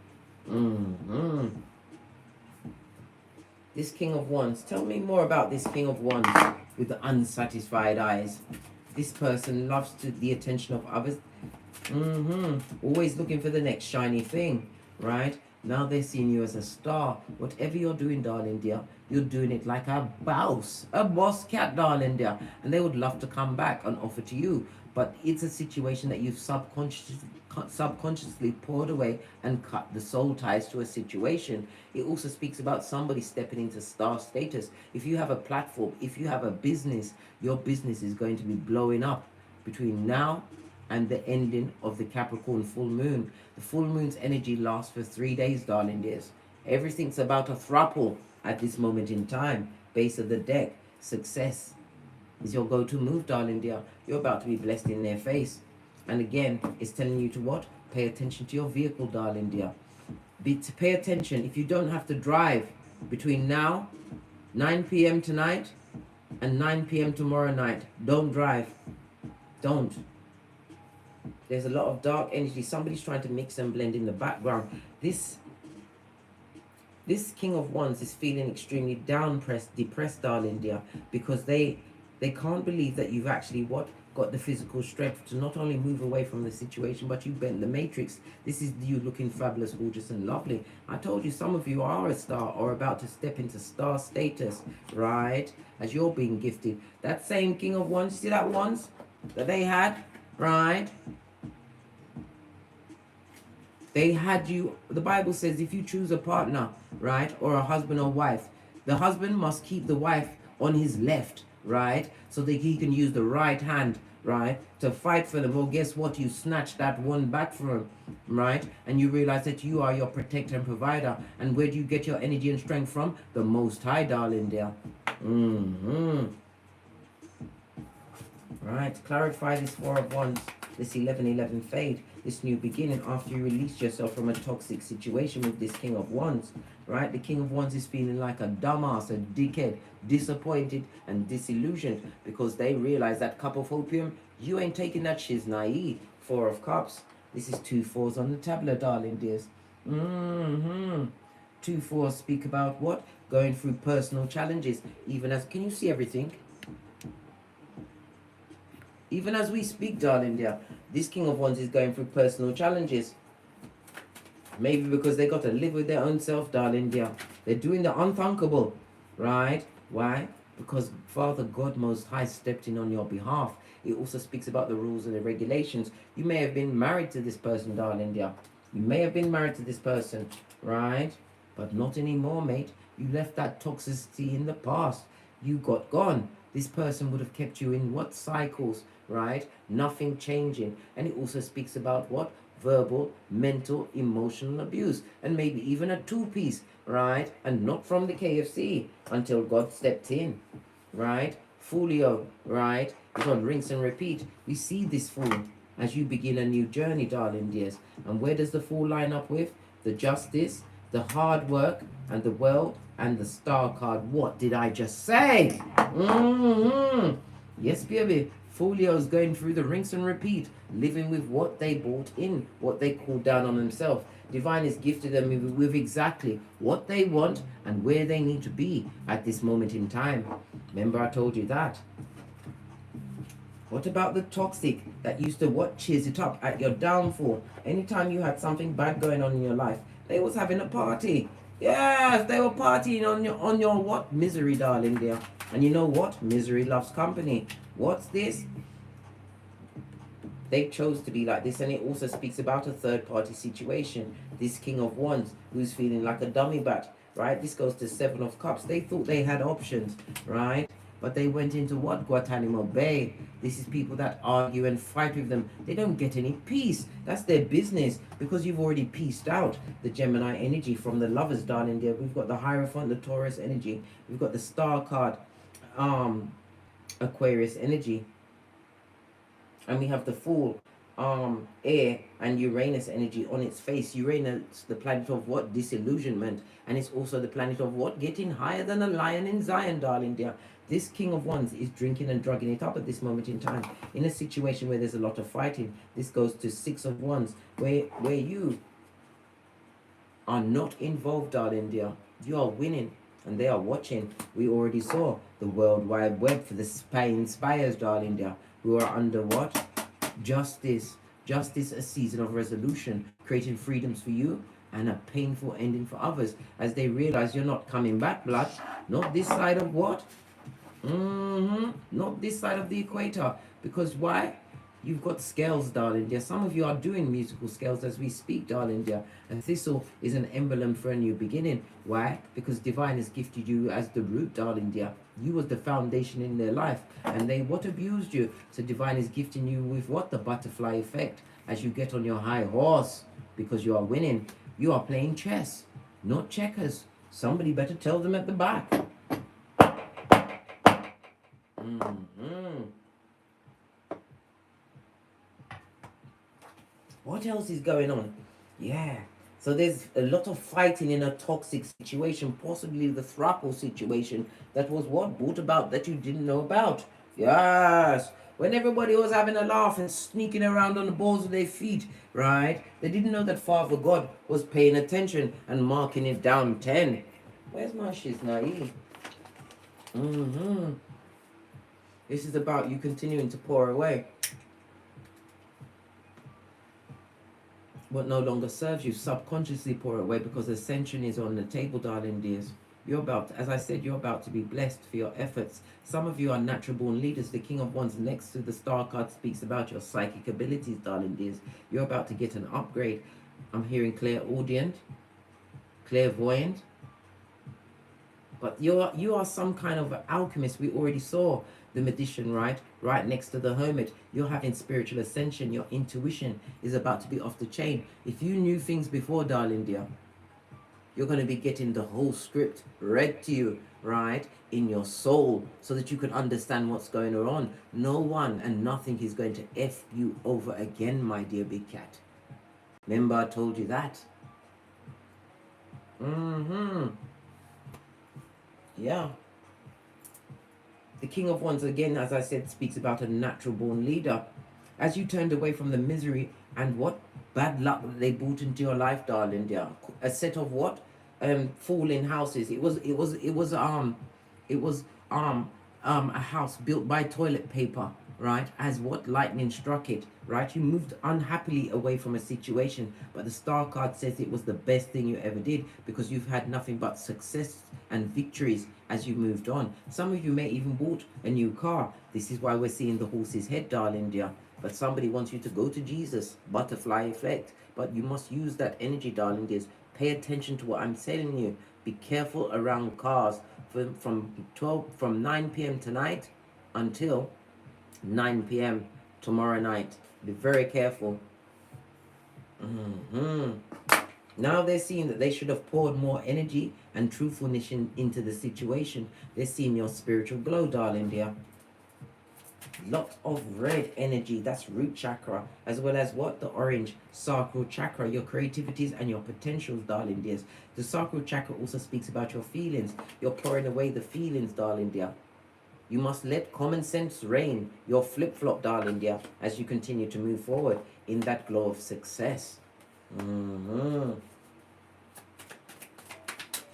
This King of Wands, tell me more about this King of Wands with the unsatisfied eyes. This person loves the attention of others. Always looking for the next shiny thing, right? Now they're seeing you as a star. Whatever you're doing, darling dear, you're doing it like a boss cat, darling dear. And they would love to come back and offer to you. but it's a situation that you've subconsciously poured away and cut the soul ties to a situation. It also speaks about somebody stepping into star status. If you have a platform, if you have a business, your business is going to be blowing up between now and the ending of the Capricorn full moon. The full moon's energy lasts for 3 days, darling dears. Everything's about a throuple at this moment in time. Base of the deck, success is your go-to move, darling dear. You're about to be blessed in their face. And again, it's telling you to what? Pay attention to your vehicle, darling dear. Pay attention. If you don't have to drive between now, 9 p.m. tonight, and 9 p.m. tomorrow night, don't drive. Don't. There's a lot of dark energy. Somebody's trying to mix and blend in the background. This King of Wands is feeling extremely depressed, darling dear, because they can't believe that you've actually got the physical strength to not only move away from the situation, but you bent the matrix. This is you looking fabulous, gorgeous, and lovely. I told you some of you are a star or about to step into star status, right? As you're being gifted. That same King of Wands, see that wands that they had, right? They had you, the Bible says if you choose a partner, right, or a husband or wife, the husband must keep the wife on his left, right, so that he can use the right hand, right, to fight for them. Well, guess what? You snatch that one back from him, right, and you realize that you are your protector and provider. And where do you get your energy and strength from? The Most High, darling dear. Right, clarify this Four of Wands, this 11-11 fade, this new beginning after you release yourself from a toxic situation with this King of Wands, right? The King of Wands is feeling like a dumbass, a dickhead, disappointed and disillusioned because they realize that cup of opium, you ain't taking that shiz naive. Four of Cups. This is 2 4s on the tableau, darling dears. 2 4s speak about what? Going through personal challenges. Even as, can you see everything? Even as we speak, darling dear, this King of Wands is going through personal challenges. Maybe because they got to live with their own self, darling dear. They're doing the unthinkable, right? Why? Because Father God Most High stepped in on your behalf. It also speaks about the rules and the regulations. You may have been married to this person, darling dear. You may have been married to this person, right? But not anymore, mate. You left that toxicity in the past. You got gone. This person would have kept you in what cycles, right? Nothing changing. And it also speaks about what? Verbal, mental, emotional abuse. And maybe even a two-piece, right? And not from the KFC until God stepped in, right? Folio, right? It's on rinse and repeat. We see this fool as you begin a new journey, darling dears. And where does the fool line up with? The justice, the hard work, and the well, and the star card. What did I just say? Yes, baby. Folio's going through the rinse and repeat, living with what they brought in, what they called down on themselves. Divine has gifted them with exactly what they want and where they need to be at this moment in time. Remember I told you that. What about the toxic that used to what cheers it up at your downfall? Anytime you had something bad going on in your life, they was having a party. Yes, they were partying on your what? Misery, darling dear. And you know what? Misery loves company. What's this? They chose to be like this. And it also speaks about a third party situation. This King of Wands who's feeling like a dummy bat, right? This goes to 7 of Cups. They thought they had options, right? But they went into what? Guantanamo Bay. This is people that argue and fight with them. They don't get any peace. That's their business because you've already pieced out the Gemini energy from the Lovers, darling dear. We've got the Hierophant, the Taurus energy. We've got the Star card, Aquarius energy. And we have the Fool, air and Uranus energy on its face. Uranus, the planet of what? Disillusionment. And it's also the planet of what? Getting higher than a lion in Zion, darling dear. This King of Wands is drinking and drugging it up at this moment in time. In a situation where there's a lot of fighting. This goes to 6 of Wands, where you are not involved, darling dear. You are winning and they are watching. We already saw the World Wide Web for the spying spires, darling dear, who are under what? Justice. Justice, a season of resolution, creating freedoms for you and a painful ending for others as they realize you're not coming back, blood. Not this side of what? Not this side of the equator. Because why? You've got scales, darling dear. Some of you are doing musical scales as we speak, darling dear. A thistle is an emblem for a new beginning. Why? Because divine has gifted you as the root, darling dear. You was the foundation in their life, and they what abused you. So divine is gifting you with what? The butterfly effect. As you get on your high horse, because you are winning. You are playing chess, not checkers. Somebody better tell them at the back. What else is going on? Yeah. So there's a lot of fighting in a toxic situation, possibly the throuple situation that was what brought about that you didn't know about. Yes. When everybody was having a laugh and sneaking around on the balls of their feet, right? They didn't know that Father God was paying attention and marking it down 10. Where's my shiz naive? This is about you continuing to pour away what no longer serves you. Subconsciously pour away, because ascension is on the table, darling dears. You're about to, as I said, you're about to be blessed for your efforts. Some of you are natural born leaders. The King of Wands next to the star card speaks about your psychic abilities, darling dears. You're about to get an upgrade. I'm hearing clairaudient, clairvoyant. But you are some kind of alchemist. We already saw the magician, right? Right next to the hermit. You're having spiritual ascension. Your intuition is about to be off the chain. If you knew things before, darling dear, you're going to be getting the whole script read to you, right, in your soul, so that you can understand what's going on. No one and nothing is going to F you over again, my dear big cat. Remember I told you that? Yeah. The King of Wands, again, as I said, speaks about a natural born leader. As you turned away from the misery and what bad luck that they brought into your life, darling dear. A set of what? Falling houses. It was a house built by toilet paper, right? As what lightning struck it, right? You moved unhappily away from a situation, but the star card says it was the best thing you ever did, because you've had nothing but success and victories as you moved on. Some of you may even bought a new car. This is why we're seeing the horse's head, darling dear. But somebody wants you to go to Jesus, butterfly effect. But you must use that energy, darling dears. Pay attention to what I'm telling you. Be careful around cars from 9 p.m. tonight until 9 p.m. tomorrow night. Be very careful. Now they're seeing that they should have poured more energy and truthfulness into the situation. They're seeing your spiritual glow, darling dear. Lot of red energy, that's root chakra, as well as what? The orange sacral chakra, your creativities and your potentials, darling dears. The sacral chakra also speaks about your feelings. You're pouring away the feelings, darling dear. You must let common sense reign. Your flip-flop, darling dear, as you continue to move forward in that glow of success.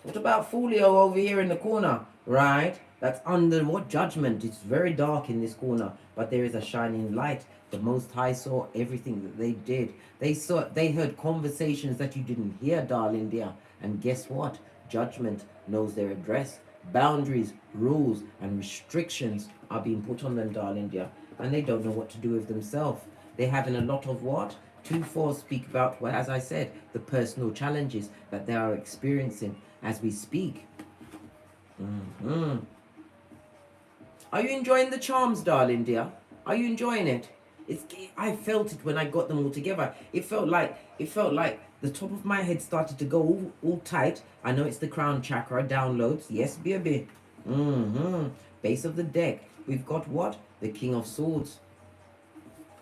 What about Folio over here in the corner, right? That's under what? Judgment. It's very dark in this corner, but there is a shining light. The Most High saw everything that they did. They heard conversations that you didn't hear, darling dear. And guess what? Judgment knows their address. Boundaries, rules, and restrictions are being put on them, darling dear. And they don't know what to do with themselves. They're having a lot of what? 2-4 speak about, well, as I said, the personal challenges that they are experiencing as we speak. Are you enjoying the charms, darling dear? Are you enjoying it? I felt it when I got them all together. It felt like the top of my head started to go all tight. I know it's the crown chakra downloads. Yes, baby. Base of the deck. We've got what? The King of Swords.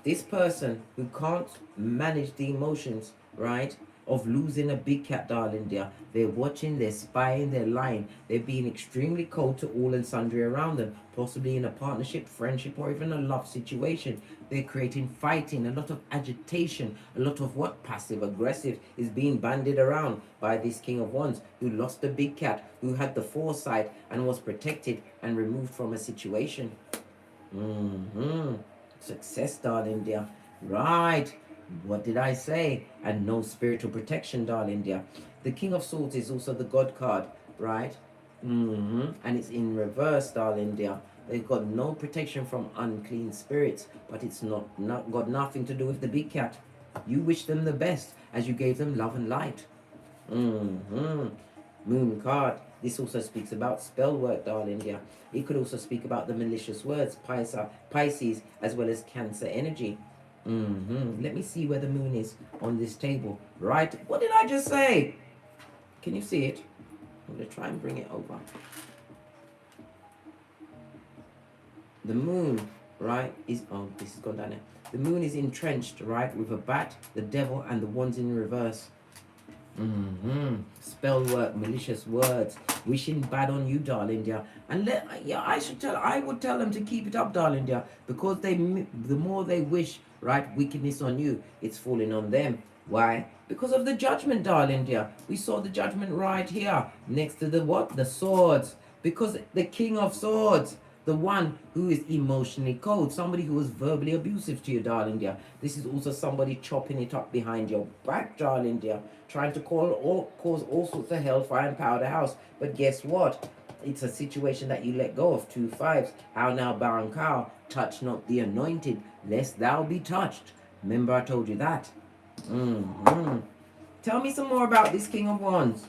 This person who can't manage the emotions, right, of losing a big cat, darling dear. They're watching, they're spying, they're lying. They're being extremely cold to all and sundry around them, possibly in a partnership, friendship, or even a love situation. They're creating fighting, a lot of agitation, a lot of what? Passive aggressive is being bandied around by this King of Wands who lost a big cat, who had the foresight and was protected and removed from a situation. Success, darling dear. Right. What did I say? And no spiritual protection, darling dear. The King of Swords is also the God card, right? And it's in reverse, darling dear. They've got no protection from unclean spirits, but it's not got nothing to do with the big cat. You wish them the best as you gave them love and light. Moon card. This also speaks about spell work, darling dear. It could also speak about the malicious words, Pisces, as well as Cancer energy. Let me see where the moon is on this table. Right. What did I just say? Can you see it? I'm going to try and bring it over. The moon, right, is... Oh, this has gone down there. The moon is entrenched, right, with a bat, the devil, and the wands in reverse. Spell work, malicious words, wishing bad on you, darling dear. And I would tell them to keep it up, darling dear, because the more they wish, right, wickedness on you, it's falling on them. Why? Because of the judgment, darling dear. We saw the judgment right here, next to the what? The swords. Because the king of swords, the one who is emotionally cold, somebody who was verbally abusive to you, darling dear. This is also somebody chopping it up behind your back, darling dear, trying to cause all sorts of hellfire and powder house. But guess what? It's a situation that you let go of. 2 5s. How now, barren cow, touch not the anointed, lest thou be touched. Remember I told you that. Tell me some more about this King of Wands.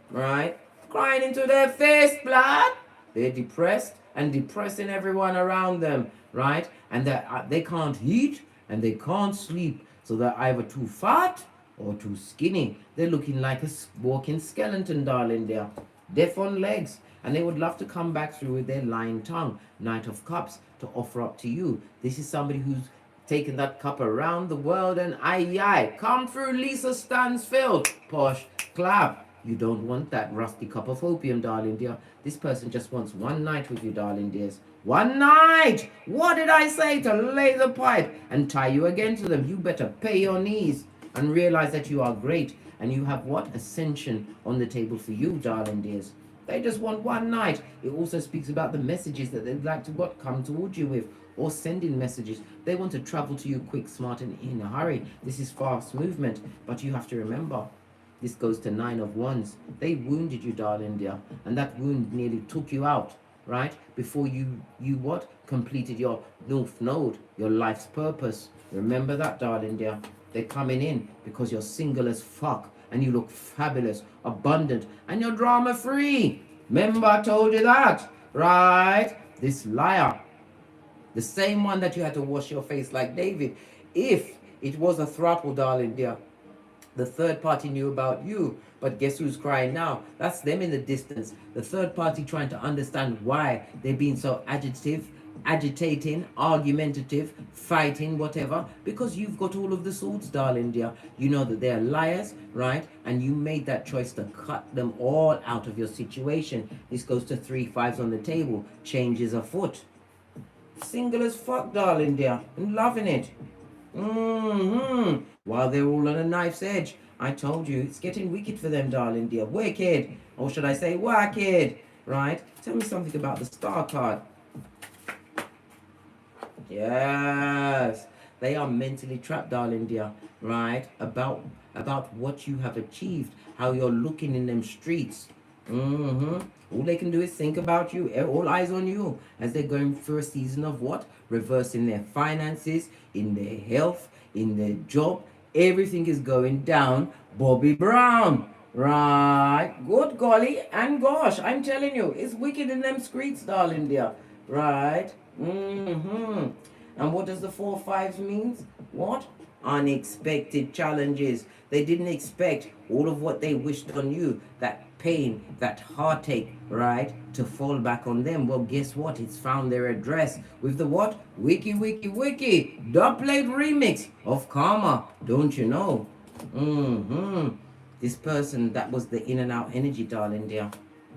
Right? Crying into their face, blood. They're depressed and depressing everyone around them, right? And they can't eat and they can't sleep. So they're either too fat or too skinny. They're looking like a walking skeleton, darling. They're deaf on legs. And they would love to come back through with their lying tongue, Knight of Cups, to offer up to you. This is somebody who's taken that cup around the world and aye. Come through, Lisa Stansfield. Posh, clap. You don't want that rusty cup of opium, darling dear. This person just wants one night with you, darling dears. One night! What did I say? To lay the pipe and tie you again to them. You better pay your knees and realize that you are great. And you have what? Ascension on the table for you, darling dears. They just want one night. It also speaks about the messages that they'd like to what? Come towards you with. Or sending messages. They want to travel to you quick, smart, and in a hurry. This is fast movement. But you have to remember, this goes to 9 of Wands. They wounded you, darling dear, and that wound nearly took you out, right? Before you what? Completed your North Node, your life's purpose. Remember that, darling dear. They're coming in because you're single as fuck, and you look fabulous, abundant, and you're drama-free. Remember I told you that, right? This liar, the same one that you had to wash your face like David. If it was a throuple, darling dear, the third party knew about you, but guess who's crying now? That's them in the distance. The third party trying to understand why they're being so agitating, argumentative, fighting, whatever, because you've got all of the swords, darling dear. You know that they're liars, right? And you made that choice to cut them all out of your situation. This goes to 3 5s on the table. Change is afoot. Single as fuck, darling dear. I'm loving it. While they're all on a knife's edge. I told you, it's getting wicked for them, darling dear. Wicked. Or should I say wacked? Right? Tell me something about the star card. Yes. They are mentally trapped, darling dear. Right? About what you have achieved. How you're looking in them streets. All they can do is think about you. All eyes on you. As they're going through a season of what? Reversing their finances, in their health, in their job. Everything is going down. Bobby Brown. Right. Good golly and gosh. I'm telling you. It's wicked in them streets, darling dear. Right. And what does the 4 5s mean? What? Unexpected challenges. They didn't expect all of what they wished on you. That pain, that heartache, right, to fall back on them. Well, guess what? It's found their address with the what? Wiki dub-plate remix of Karma. Don't you know? This person, that was the in and out energy, darling dear.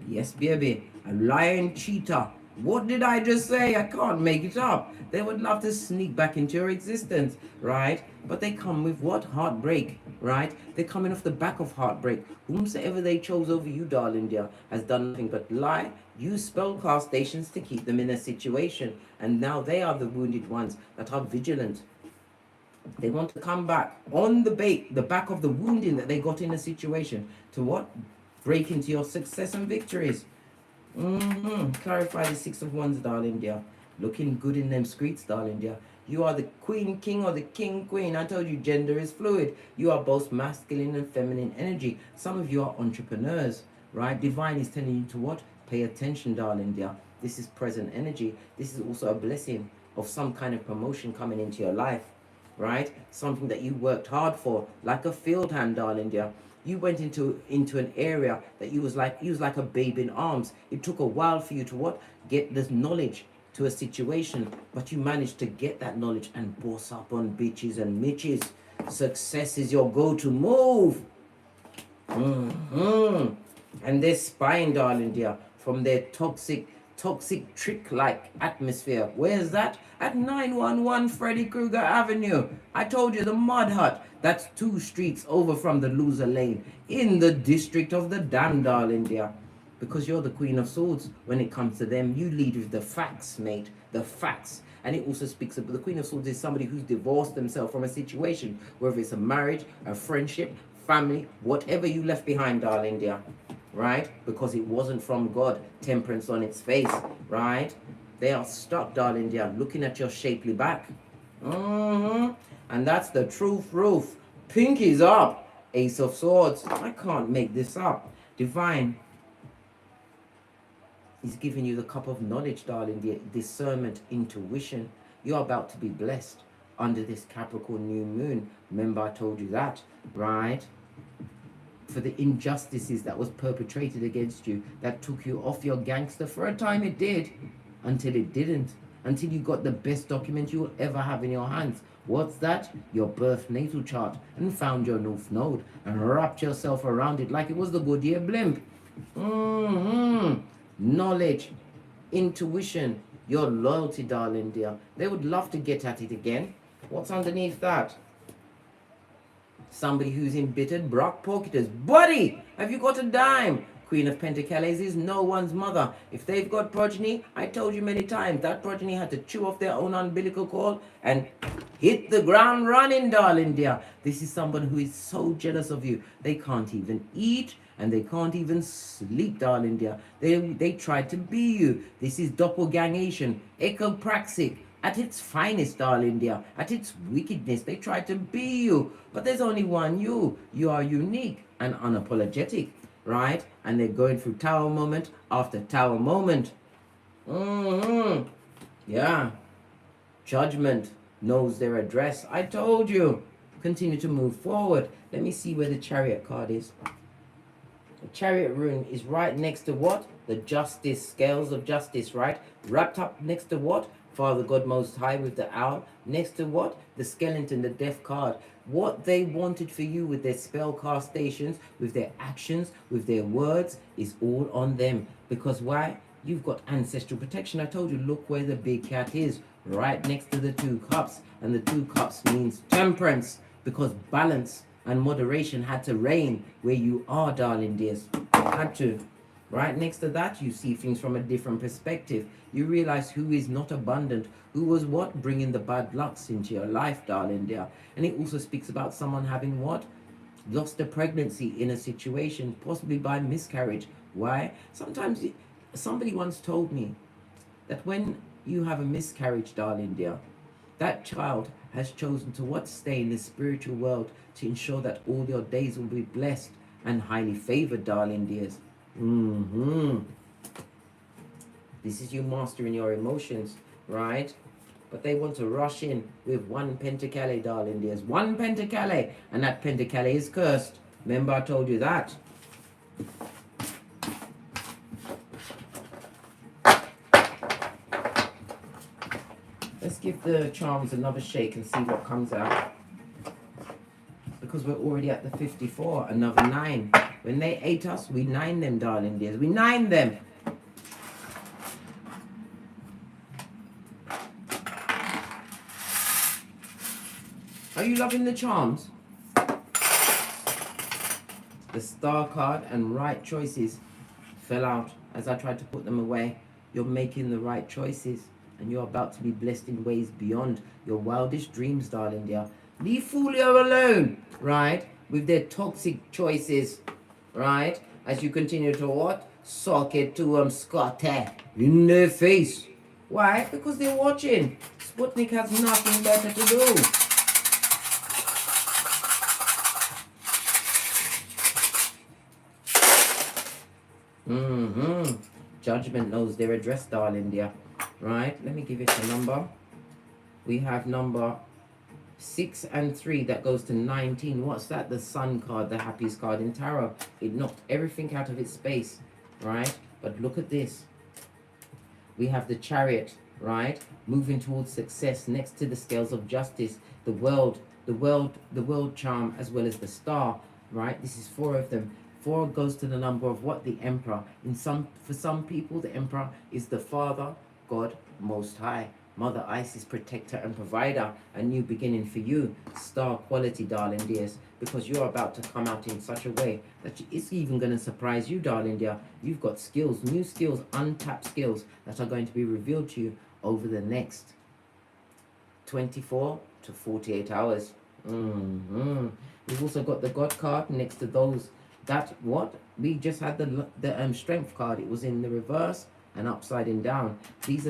Yes, baby. A lion cheater. What did I just say? I can't make it up. They would love to sneak back into your existence, right? But they come with what? Heartbreak, right? They're coming off the back of heartbreak. Whomsoever they chose over you, darling dear, has done nothing but lie, use spellcast stations to keep them in a situation. And now they are the wounded ones that are vigilant. They want to come back on the back of the wounding that they got in a situation to what? Break into your success and victories. Clarify the Six of Wands, darling dear. Looking good in them streets, darling dear. You are the queen, king, or the king, queen. I told you gender is fluid. You are both masculine and feminine energy. Some of you are entrepreneurs, right? Divine is telling you to what? Pay attention, darling dear. This is present energy. This is also a blessing of some kind of promotion coming into your life, right? Something that you worked hard for, like a field hand, darling dear. You went into an area that you was like a babe in arms. It took a while for you to what? Get this knowledge to a situation, but you managed to get that knowledge and boss up on bitches and mitches. Success is your go-to move. And they're spying, darling dear, from their toxic trick-like atmosphere. Where's that? At 911 Freddy Krueger Avenue. I told you, the mud hut. That's 2 streets over from the loser lane in the district of the damn, darling dear. Because you're the Queen of Swords. When it comes to them, you lead with the facts, mate. The facts. And it also speaks of the Queen of Swords is somebody who's divorced themselves from a situation, whether it's a marriage, a friendship, family, whatever you left behind, darling dear, right? Because it wasn't from God. Temperance on its face, right? They are stuck, darling dear, looking at your shapely back. And that's the truth, roof. Pinkies up. Ace of Swords. I can't make this up. Divine is giving you the cup of knowledge, darling dear. Discernment, intuition. You're about to be blessed under this Capricorn new moon. Remember I told you that, right? For the injustices that was perpetrated against you, that took you off your gangster. For a time it did, until it didn't. Until you got the best document you will ever have in your hands. What's that? Your birth natal chart. And found your North Node and wrapped yourself around it like it was the Goodyear blimp. Knowledge, intuition, your loyalty, darling dear. They would love to get at it again. What's underneath that? Somebody who's embittered, Brock Porkiters. Buddy, have you got a dime? Queen of Pentacles is no one's mother. If they've got progeny, I told you many times, that progeny had to chew off their own umbilical cord and hit the ground running, darling dear. This is someone who is so jealous of you. They can't even eat and they can't even sleep, darling dear. They tried to be you. This is doppelgangation, echopraxic. At its finest, darling dear, at its wickedness, they try to be you. But there's only one you. You are unique and unapologetic, right? And they're going through tower moment after tower moment. Yeah. Judgment knows their address. I told you. Continue to move forward. Let me see where the Chariot card is. The Chariot rune is right next to what? The Justice, scales of justice, right? Wrapped up next to what? Father God Most High with the owl. Next to what? The skeleton, the death card. What they wanted for you with their spell castations, with their actions, with their words, is all on them. Because why? You've got ancestral protection. I told you, look where the big cat is. Right next to the 2 cups. And the 2 cups means temperance. Because balance and moderation had to reign where you are, darling dears. Had to. Right next to that, you see things from a different perspective. You realize who is not abundant, who was what? Bringing the bad lucks into your life, darling dear. And it also speaks about someone having what? Lost a pregnancy in a situation, possibly by miscarriage. Why? Sometimes, somebody once told me that when you have a miscarriage, darling dear, that child has chosen to what? Stay in the spiritual world to ensure that all your days will be blessed and highly favored, darling dears. This is you mastering your emotions, right? But they want to rush in with 1 Pentacale, darling dears. 1 Pentacale, and that Pentacale is cursed. Remember I told you that. Let's give the charms another shake and see what comes out. Because we're already at the 54, another 9. When they ate us, we 9 them, darling dears. We 9 them. Are you loving the charms? The Star card and right choices fell out as I tried to put them away. You're making the right choices and you're about to be blessed in ways beyond your wildest dreams, darling dear. Leave Fulio alone, right? With their toxic choices, right? As you continue to what? Sock it to them, Scotty, in their face. Why? Because they're watching. Sputnik has nothing better to do. Judgment knows their address, darling dear. Right? Let me give it a number. We have number 6 and 3 that goes to 19. What's that? The Sun card, the happiest card in tarot. It knocked everything out of its space, right? But look at this. We have the Chariot, right? Moving towards success next to the scales of justice, the world charm, as well as the star, right? This is 4 of them. 4 goes to the number of what? The Emperor. For some people, the Emperor is the Father, God, Most High. Mother Isis, protector and provider. A new beginning for you. Star quality, darling dears. Because you're about to come out in such a way that it's even going to surprise you, darling dear. You've got skills, new skills, untapped skills that are going to be revealed to you over the next 24 to 48 hours. We've also got the God card next to those. That what? We just had the Strength card. It was in the reverse and upside and down. These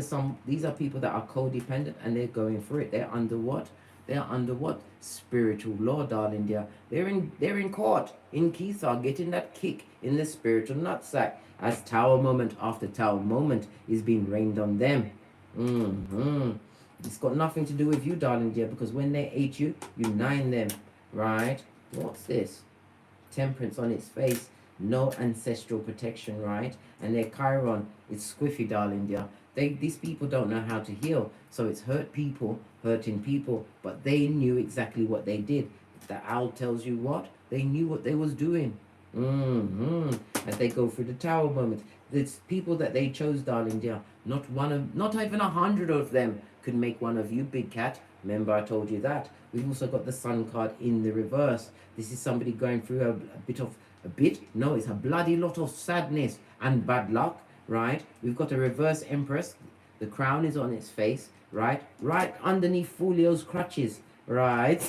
are people that are codependent and they're going through it. They're under what? They're under what? Spiritual law, darling dear. They're in court in Kisa, getting that kick in the spiritual nutsack as tower moment after tower moment is being rained on them. It's got nothing to do with you, darling dear, because when they hate you, you nine them, right? What's this? Temperance on its face. No ancestral protection, right? And their Chiron is squiffy, darling dear. These people don't know how to heal, so it's hurting people, but they knew exactly what they did. The owl tells you what? They knew what they was doing. As they go through the tower moment. There's people that they chose, darling dear. Not even 100 of them could make one of you, big cat. Remember I told you that. We've also got the Sun card in the reverse. This is somebody going through it's a bloody lot of sadness and bad luck, right? We've got a reverse Empress. The crown is on its face, right? Right underneath Folio's crutches, right?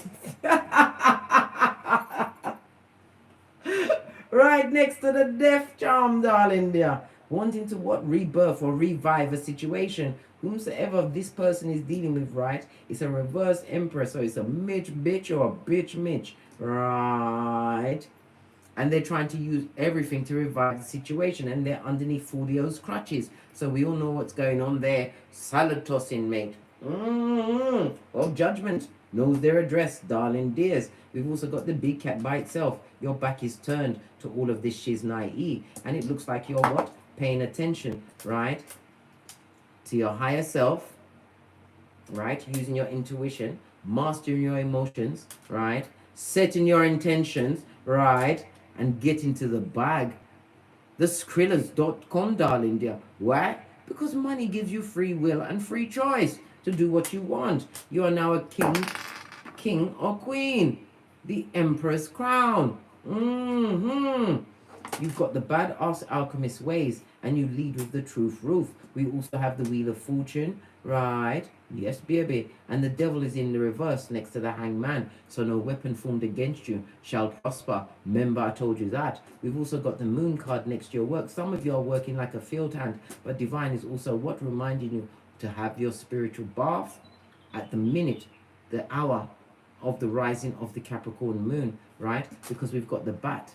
Right next to the death charm, darling dear. Wanting to what? Rebirth or revive a situation. Whomsoever this person is dealing with, right? It's a reverse Empress, so it's a Mitch bitch or a bitch Mitch, right? And they're trying to use everything to revive the situation, and they're underneath Folio's crutches. So we all know what's going on there. Salad tossing, mate. Well, Judgment knows their address, darling dears. We've also got the big cat by itself. Your back is turned to all of this shiznai, and it looks like you're what? Paying attention, right? To your higher self, right? Using your intuition, mastering your emotions, right? Setting your intentions, right? And get into the bag. The Skrillers.com, darling dear. Why? Because money gives you free will and free choice to do what you want. You are now a king or queen. The Emperor's crown. You've got the badass alchemist ways, and you lead with the truth roof. We also have the Wheel of Fortune, right? Yes, baby. And the devil is in the reverse next to the hangman. So no weapon formed against you shall prosper. Remember, I told you that. We've also got the moon card next to your work. Some of you are working like a field hand, but divine is also what? Reminding you to have your spiritual bath at the minute, the hour of the rising of the Capricorn moon, right? Because we've got the bat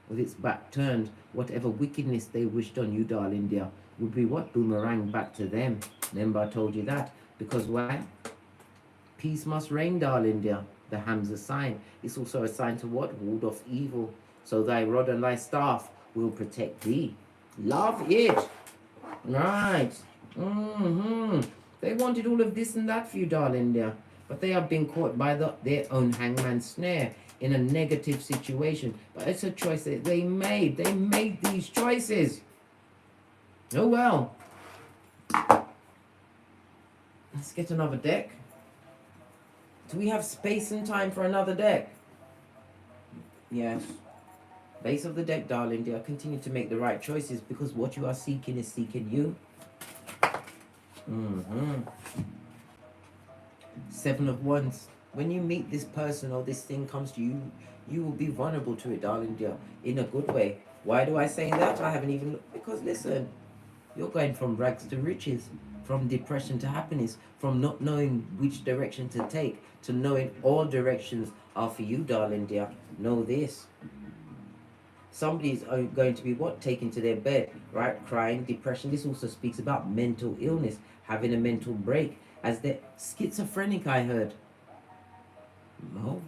with its back turned. Whatever wickedness they wished on you, darling dear, would be what? Boomerang back to them. Remember I told you that. Because why? Peace must reign, darling dear. The ham's a sign. It's also a sign to what? Ward off evil. So thy rod and thy staff will protect thee. Love it. Right. They wanted all of this and that for you, darling dear. But they have been caught by their own hangman snare in a negative situation. But it's a choice that they made. They made these choices. Oh well. Let's get another deck. Do we have space and time for another deck? Yes. Base of the deck, darling dear. Continue to make the right choices, because what you are seeking is seeking you. Seven of Wands. When you meet this person or this thing comes to you, you will be vulnerable to it, darling dear, in a good way. Why do I say that? I haven't even looked. Because listen, you're going from rags to riches, from depression to happiness, from not knowing which direction to take to knowing all directions are for you, darling dear. Know this. Somebody's going to be what? Taken to their bed, right? Crying, depression. This also speaks about mental illness, having a mental break. As they're schizophrenic, I heard. No.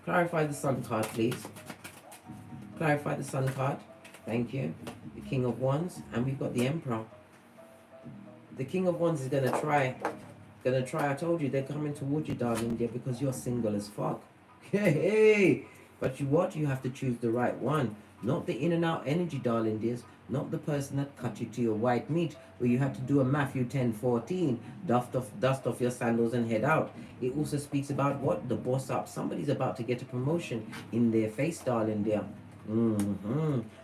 Clarify the Sun card, please. Clarify the Sun card. Thank you. The King of Wands. And we've got the Emperor. The King of Wands is going to try. I told you, they're coming towards you, darling dear, because you're single as fuck. Hey, but you have to choose the right one. Not the in and out energy, darling dears. Not the person that cut you to your white meat, where you had to do a Matthew 10:14, dust off your sandals and head out. It also speaks about what? The boss up. Somebody's about to get a promotion in their face, darling dear.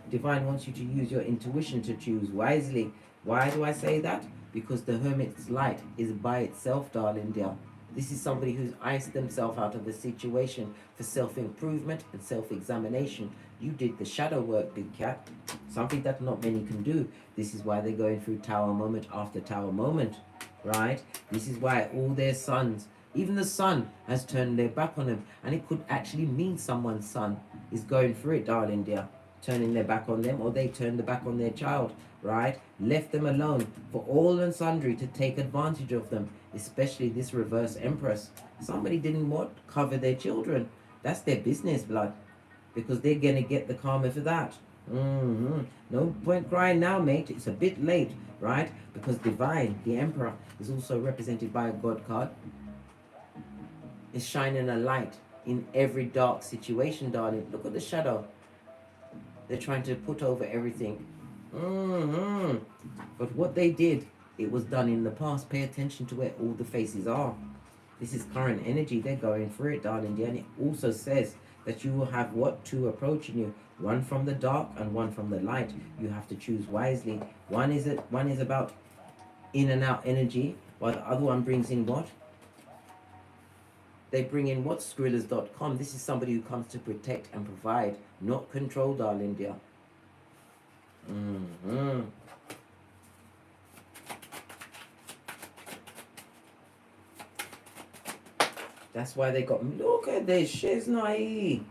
Divine wants you to use your intuition to choose wisely. Why do I say that? Because the Hermit's light is by itself, darling dear. This is somebody who's iced themselves out of the situation for self-improvement and self-examination. You did the shadow work, big cat. Something that not many can do. This is why they're going through tower moment after tower moment, right? This is why all their sons, even the sun, has turned their back on them. And it could actually mean someone's son is going through it, darling dear. Turning their back on them, or they turned the back on their child, right? Left them alone for all and sundry to take advantage of them, especially this reverse Empress. Somebody didn't want cover their children. That's their business, blood, because they're gonna get the karma for that. No point crying now, mate. It's a bit late, right? Because divine, the Emperor, is also represented by a God card. Is shining a light in every dark situation, darling. Look at the shadow. They're trying to put over everything. But what they did, it was done in the past. Pay attention to where all the faces are. This is current energy. They're going through it, darling. And it also says that you will have what? Two approaching you. One from the dark and one from the light. You have to choose wisely. One is about in and out energy, while the other one brings in what? They bring in what? Skrillers.com. This is somebody who comes to protect and provide, not control, darling dear. That's why they got, look at this, Shiznai.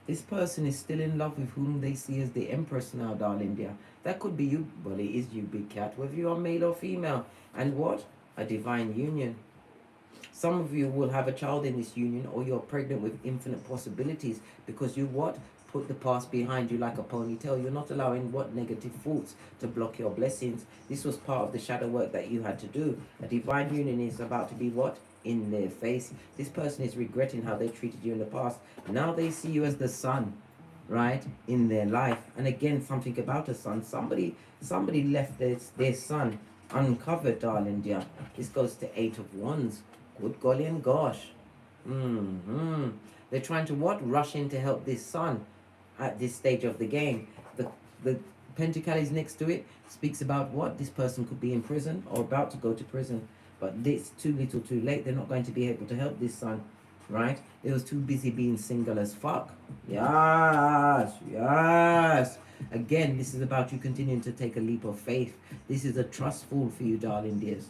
This person is still in love with whom they see as the Empress now, darling dear. That could be you. Well, it is you, big cat, whether you are male or female. And what? A divine union. Some of you will have a child in this union, or you're pregnant with infinite possibilities, because you what? Put the past behind you like a ponytail. You're not allowing what? Negative thoughts to block your blessings. This was part of the shadow work that you had to do. A divine union is about to be what? In their face. This person is regretting how they treated you in the past. Now they see you as the sun, right? In their life. And again, something about a son. Somebody left their son uncovered, darling dear. This goes to 8 of Wands. Good golly and gosh. They're trying to what? Rush in to help this son at this stage of the game. The Pentacles next to it speaks about what? This person could be in prison or about to go to prison. But it's too little too late. They're not going to be able to help this son, right? They was too busy being single as fuck. Yes, yes. Again, this is about you continuing to take a leap of faith. This is a trust fall for you, darling dears.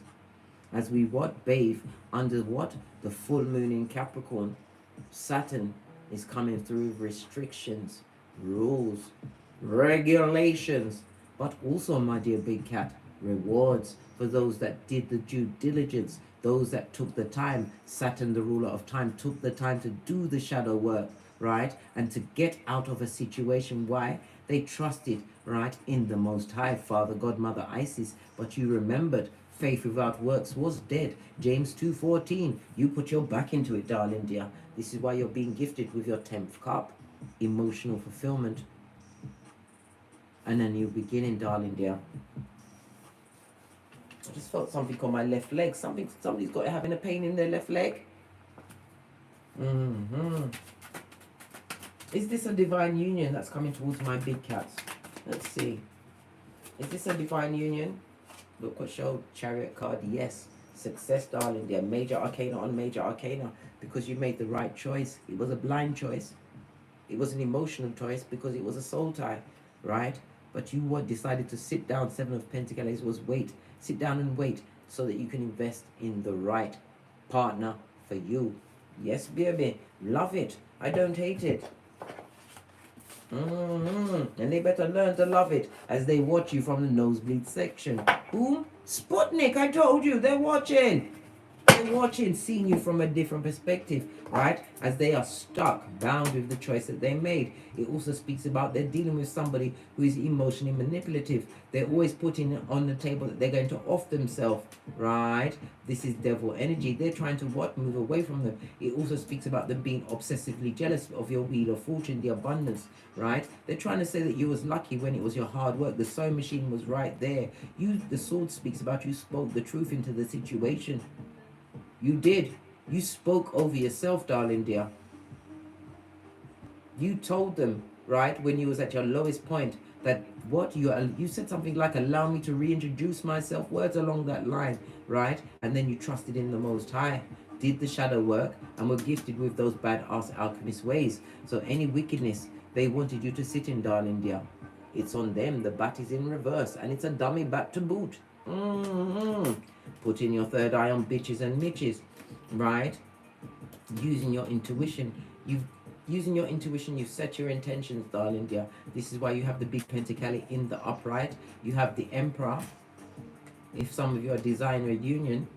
As we what? Bathe under what? The full moon in Capricorn. Saturn is coming through restrictions, rules, regulations, but also, my dear big cat, rewards for those that did the due diligence, those that took the time. Saturn, the ruler of time, took the time to do the shadow work, right? And to get out of a situation. Why? They trusted, right, in the Most High, Father, God, Mother, Isis. But you remembered, faith without works was dead. James 2:14. You put your back into it, darling dear. This is why you're being gifted with your 10th cup. Emotional fulfillment. And a new beginning, darling dear. I just felt something on my left leg. Somebody's got having a pain in their left leg. Is this a divine union that's coming towards my big cats? Let's see. Is this a divine union? Look what showed Chariot card. Yes. Success, darling dear. Major arcana on major arcana. Because you made the right choice. It was a blind choice. It was an emotional choice because it was a soul tie, right? But you decided to sit down. Seven of Pentacles was wait. Sit down and wait so that you can invest in the right partner for you. Yes, baby. Love it. I don't hate it. And they better learn to love it as they watch you from the nosebleed section. Who? Sputnik, I told you, they're watching. They're watching, seeing you from a different perspective, right? As they are stuck, bound with the choice that they made. It also speaks about they're dealing with somebody who is emotionally manipulative. They're always putting on the table that they're going to off themselves, right? This is devil energy. They're trying to what? Move away from them. It also speaks about them being obsessively jealous of your wheel of fortune, the abundance, right? They're trying to say that you was lucky when it was your hard work. The sewing machine was right there. The sword speaks about you spoke the truth into the situation. You did. You spoke over yourself, darling dear. You told them, right, when you was at your lowest point, that what you said something like, allow me to reintroduce myself, words along that line, right? And then you trusted in the Most High, did the shadow work, and were gifted with those badass alchemist ways. So any wickedness they wanted you to sit in, darling dear, it's on them. The bat is in reverse, and it's a dummy bat to boot. Putting your third eye on bitches and mitches, right? Using your intuition. Using your intuition, you set your intentions, darling dear. This is why you have the big pentacle in the upright. You have the emperor. If some of you are desiring a union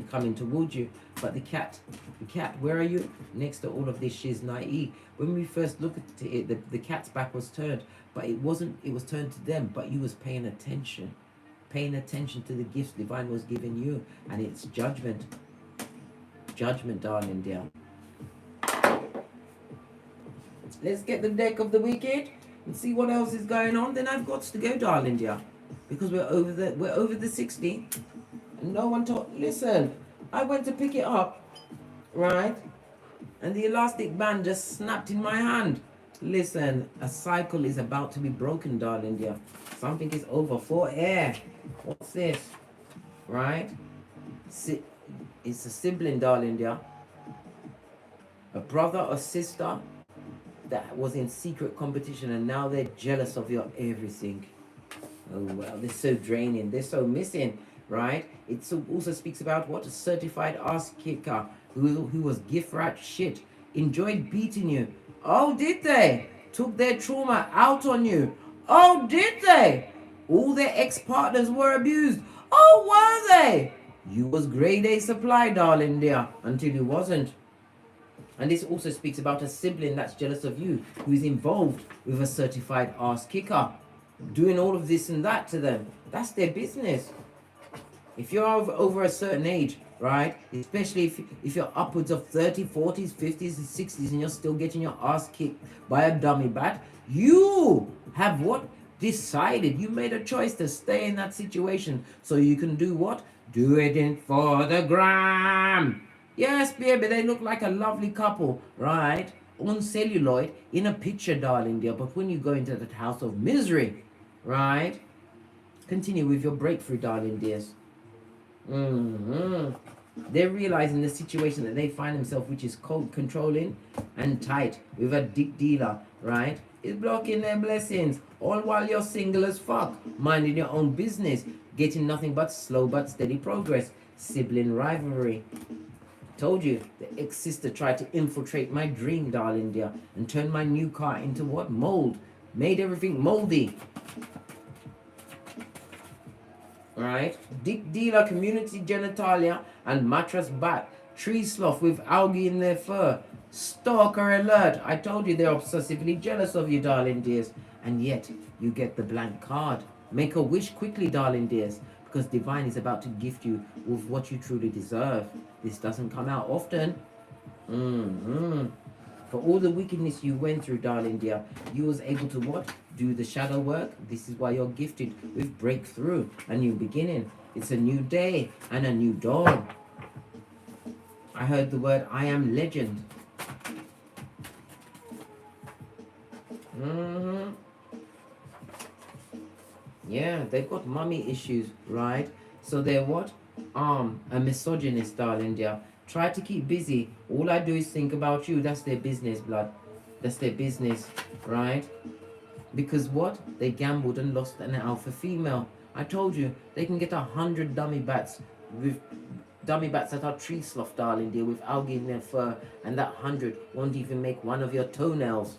coming towards you. But the cat, where are you? Next to all of this shiznai. When we first looked at it, the cat's back was turned, but it wasn't. It was turned to them, but you was paying attention. Paying attention to the gifts divine was giving you, and it's judgment. Judgment, darling dear. Let's get the deck of the wicked and see what else is going on. Then I've got to go, darling dear, because we're over the 60, and no one told. Listen, I went to pick it up, right, and the elastic band just snapped in my hand. Listen, a cycle is about to be broken, darling dear. Something is over for air. What's this? Right? It's a sibling, darling dear. A brother or sister that was in secret competition, and now they're jealous of your everything. Oh well, they're so draining. They're so missing, right? It also speaks about what? A certified ass kicker who was gift wrapped shit. Enjoyed beating you. Oh, did they? Took their trauma out on you. Oh, did they? All their ex-partners were abused. Oh, were they? You was grade A supply, darling dear, until you wasn't. And this also speaks about a sibling that's jealous of you, who is involved with a certified ass kicker, doing all of this and that to them. That's their business. If you're over a certain age, right, especially if you're upwards of 30, 40s, 50s, and 60s, and you're still getting your ass kicked by a dummy bat, you have what? Decided. You made a choice to stay in that situation so you can do what? Do it for the gram. Yes, baby, they look like a lovely couple, right? On celluloid, in a picture, darling dear. But when you go into that house of misery, right? Continue with your breakthrough, darling dears. They're realizing the situation that they find themselves, which is cold, controlling, and tight, with a dick dealer, right? Is blocking their blessings, all while you're single as fuck, minding your own business, getting nothing but slow but steady progress. Sibling rivalry. Told you, the ex-sister tried to infiltrate my dream, darling dear, and turn my new car into what? Mold. Made everything moldy. Alright? Dick dealer, community genitalia, and mattress bat. Tree sloth with algae in their fur. Stalker alert. I told you they're obsessively jealous of you, darling dears. And yet, you get the blank card. Make a wish quickly, darling dears, because divine is about to gift you with what you truly deserve. This doesn't come out often. For all the wickedness you went through, darling dear, you was able to what? Do the shadow work. This is why you're gifted with breakthrough, a new beginning. It's a new day and a new dawn. I heard the word I am legend. Yeah, they've got mummy issues, right? So they're what? A misogynist, darling dear. Try to keep busy. All I do is think about you. That's their business, blood. That's their business, right? Because what? They gambled and lost an alpha female. I told you, they can get 100 dummy bats with dummy bats that are tree sloth, darling dear, with algae in their fur, and that 100 won't even make one of your toenails.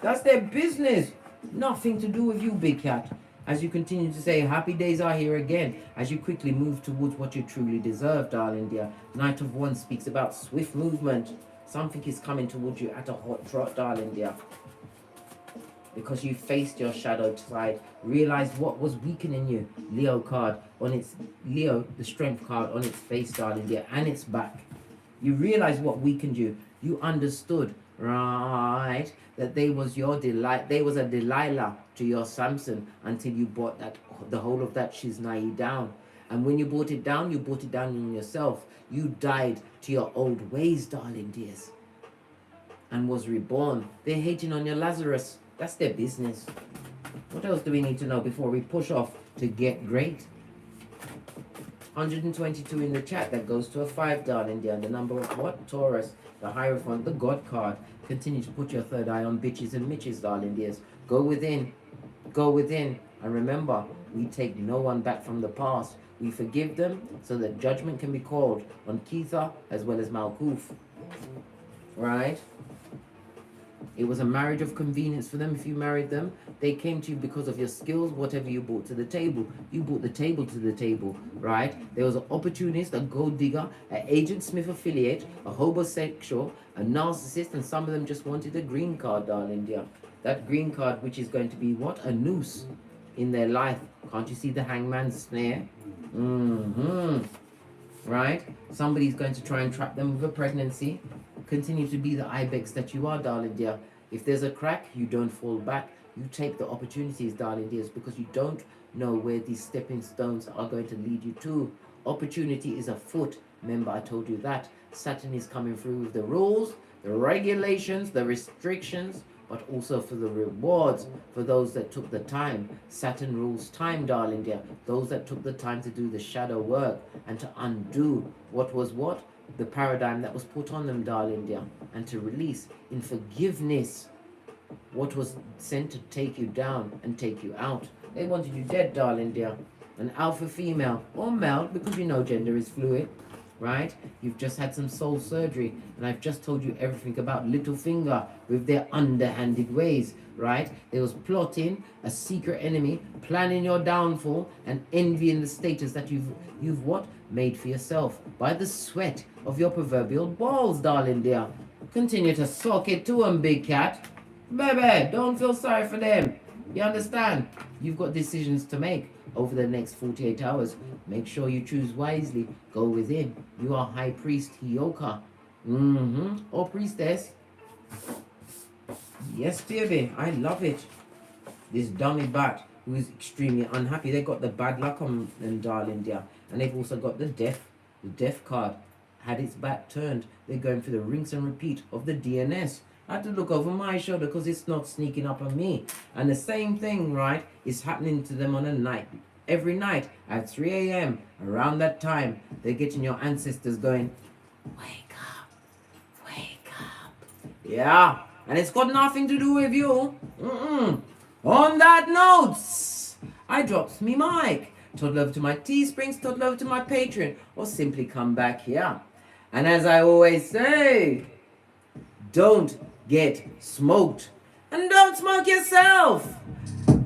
That's their business. Nothing to do with you, big cat. As you continue to say, happy days are here again, as you quickly move towards what you truly deserve, darling dear. Knight of Wands speaks about swift movement. Something is coming towards you at a hot trot, darling dear. Because you faced your shadow side, realized what was weakening you. Leo card on its, Leo, the strength card on its face, darling dear, and its back. You realized what weakened you. You understood, right, that they was your delight. They was a Delilah to your Samson until you brought that, the whole of that Shiznai down. And when you brought it down in yourself. You died to your old ways, darling dears, and was reborn. They're hating on your Lazarus. That's their business. What else do we need to know before we push off to get great? 122 in the chat. That goes to a 5, darling dear. The number of what? Taurus. The Hierophant, the God card. Continue to put your third eye on bitches and mitches, darling dears. Go within. Go within. And remember, we take no one back from the past. We forgive them so that judgment can be called on Keitha as well as Malkuth. Right? It was a marriage of convenience for them. If you married them, they came to you because of your skills, whatever you brought to the table. You brought the table to the table, right? There was an opportunist, a gold digger, an Agent Smith affiliate, a homosexual, a narcissist, and some of them just wanted a green card, darling dear. That green card, which is going to be what? A noose in their life. Can't you see the hangman's snare? Right? Somebody's going to try and trap them with a pregnancy. Continue to be the ibex that you are, darling dear. If there's a crack, you don't fall back. You take the opportunities, darling dears, because you don't know where these stepping stones are going to lead you to. Opportunity is afoot. Remember, I told you that. Saturn is coming through with the rules, the regulations, the restrictions, but also for the rewards for those that took the time. Saturn rules time, darling dear. Those that took the time to do the shadow work and to undo what was what? The paradigm that was put on them, darling dear, and to release in forgiveness what was sent to take you down and take you out. They wanted you dead, darling dear. An alpha female or male, because you know gender is fluid, right? You've just had some soul surgery, and I've just told you everything about Littlefinger with their underhanded ways, right? There was plotting, a secret enemy, planning your downfall, and envying the status that you've what? Made for yourself by the sweat of your proverbial balls, darling dear. Continue to sock it to them, big cat. Baby, don't feel sorry for them. You understand? You've got decisions to make over the next 48 hours. Make sure you choose wisely. Go within. You are High Priest Hioka. Or Priestess. Yes, baby. I love it. This dummy bat who is extremely unhappy. They got the bad luck on them, darling dear. And they've also got the death card. Had its back turned. They're going through the rinse and repeat of the DNS. I had to look over my shoulder because it's not sneaking up on me. And the same thing, right, is happening to them on a night. Every night at 3 a.m. around that time, they're getting your ancestors going, wake up, wake up. Yeah, and it's got nothing to do with you. On that note, I drops me mic. Toddle over to my Teesprings, toddle over to my Patreon, or simply come back here. And as I always say, don't get smoked. And don't smoke yourself.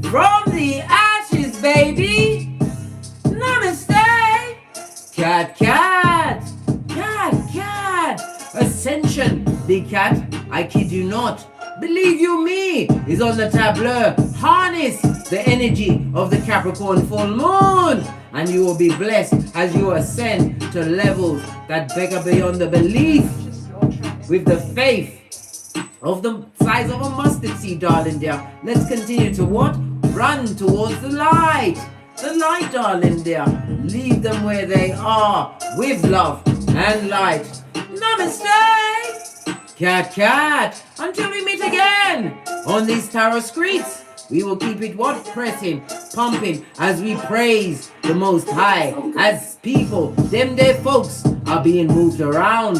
From the ashes, baby. Namaste. Cat, cat. Cat, cat. Ascension, big cat. I kid you not. Believe you me, is on the tableau. Harness the energy of the Capricorn full moon, and you will be blessed as you ascend to levels that beggar beyond the belief, with the faith of the size of a mustard seed, darling dear. Let's continue to what? Run towards the light. The light, darling dear. Leave them where they are, with love and light. Namaste. Cat, cat. Until we meet again on these tarot streets, we will keep it what? Pressing, pumping, as we praise the Most High. As people, them folks, are being moved around.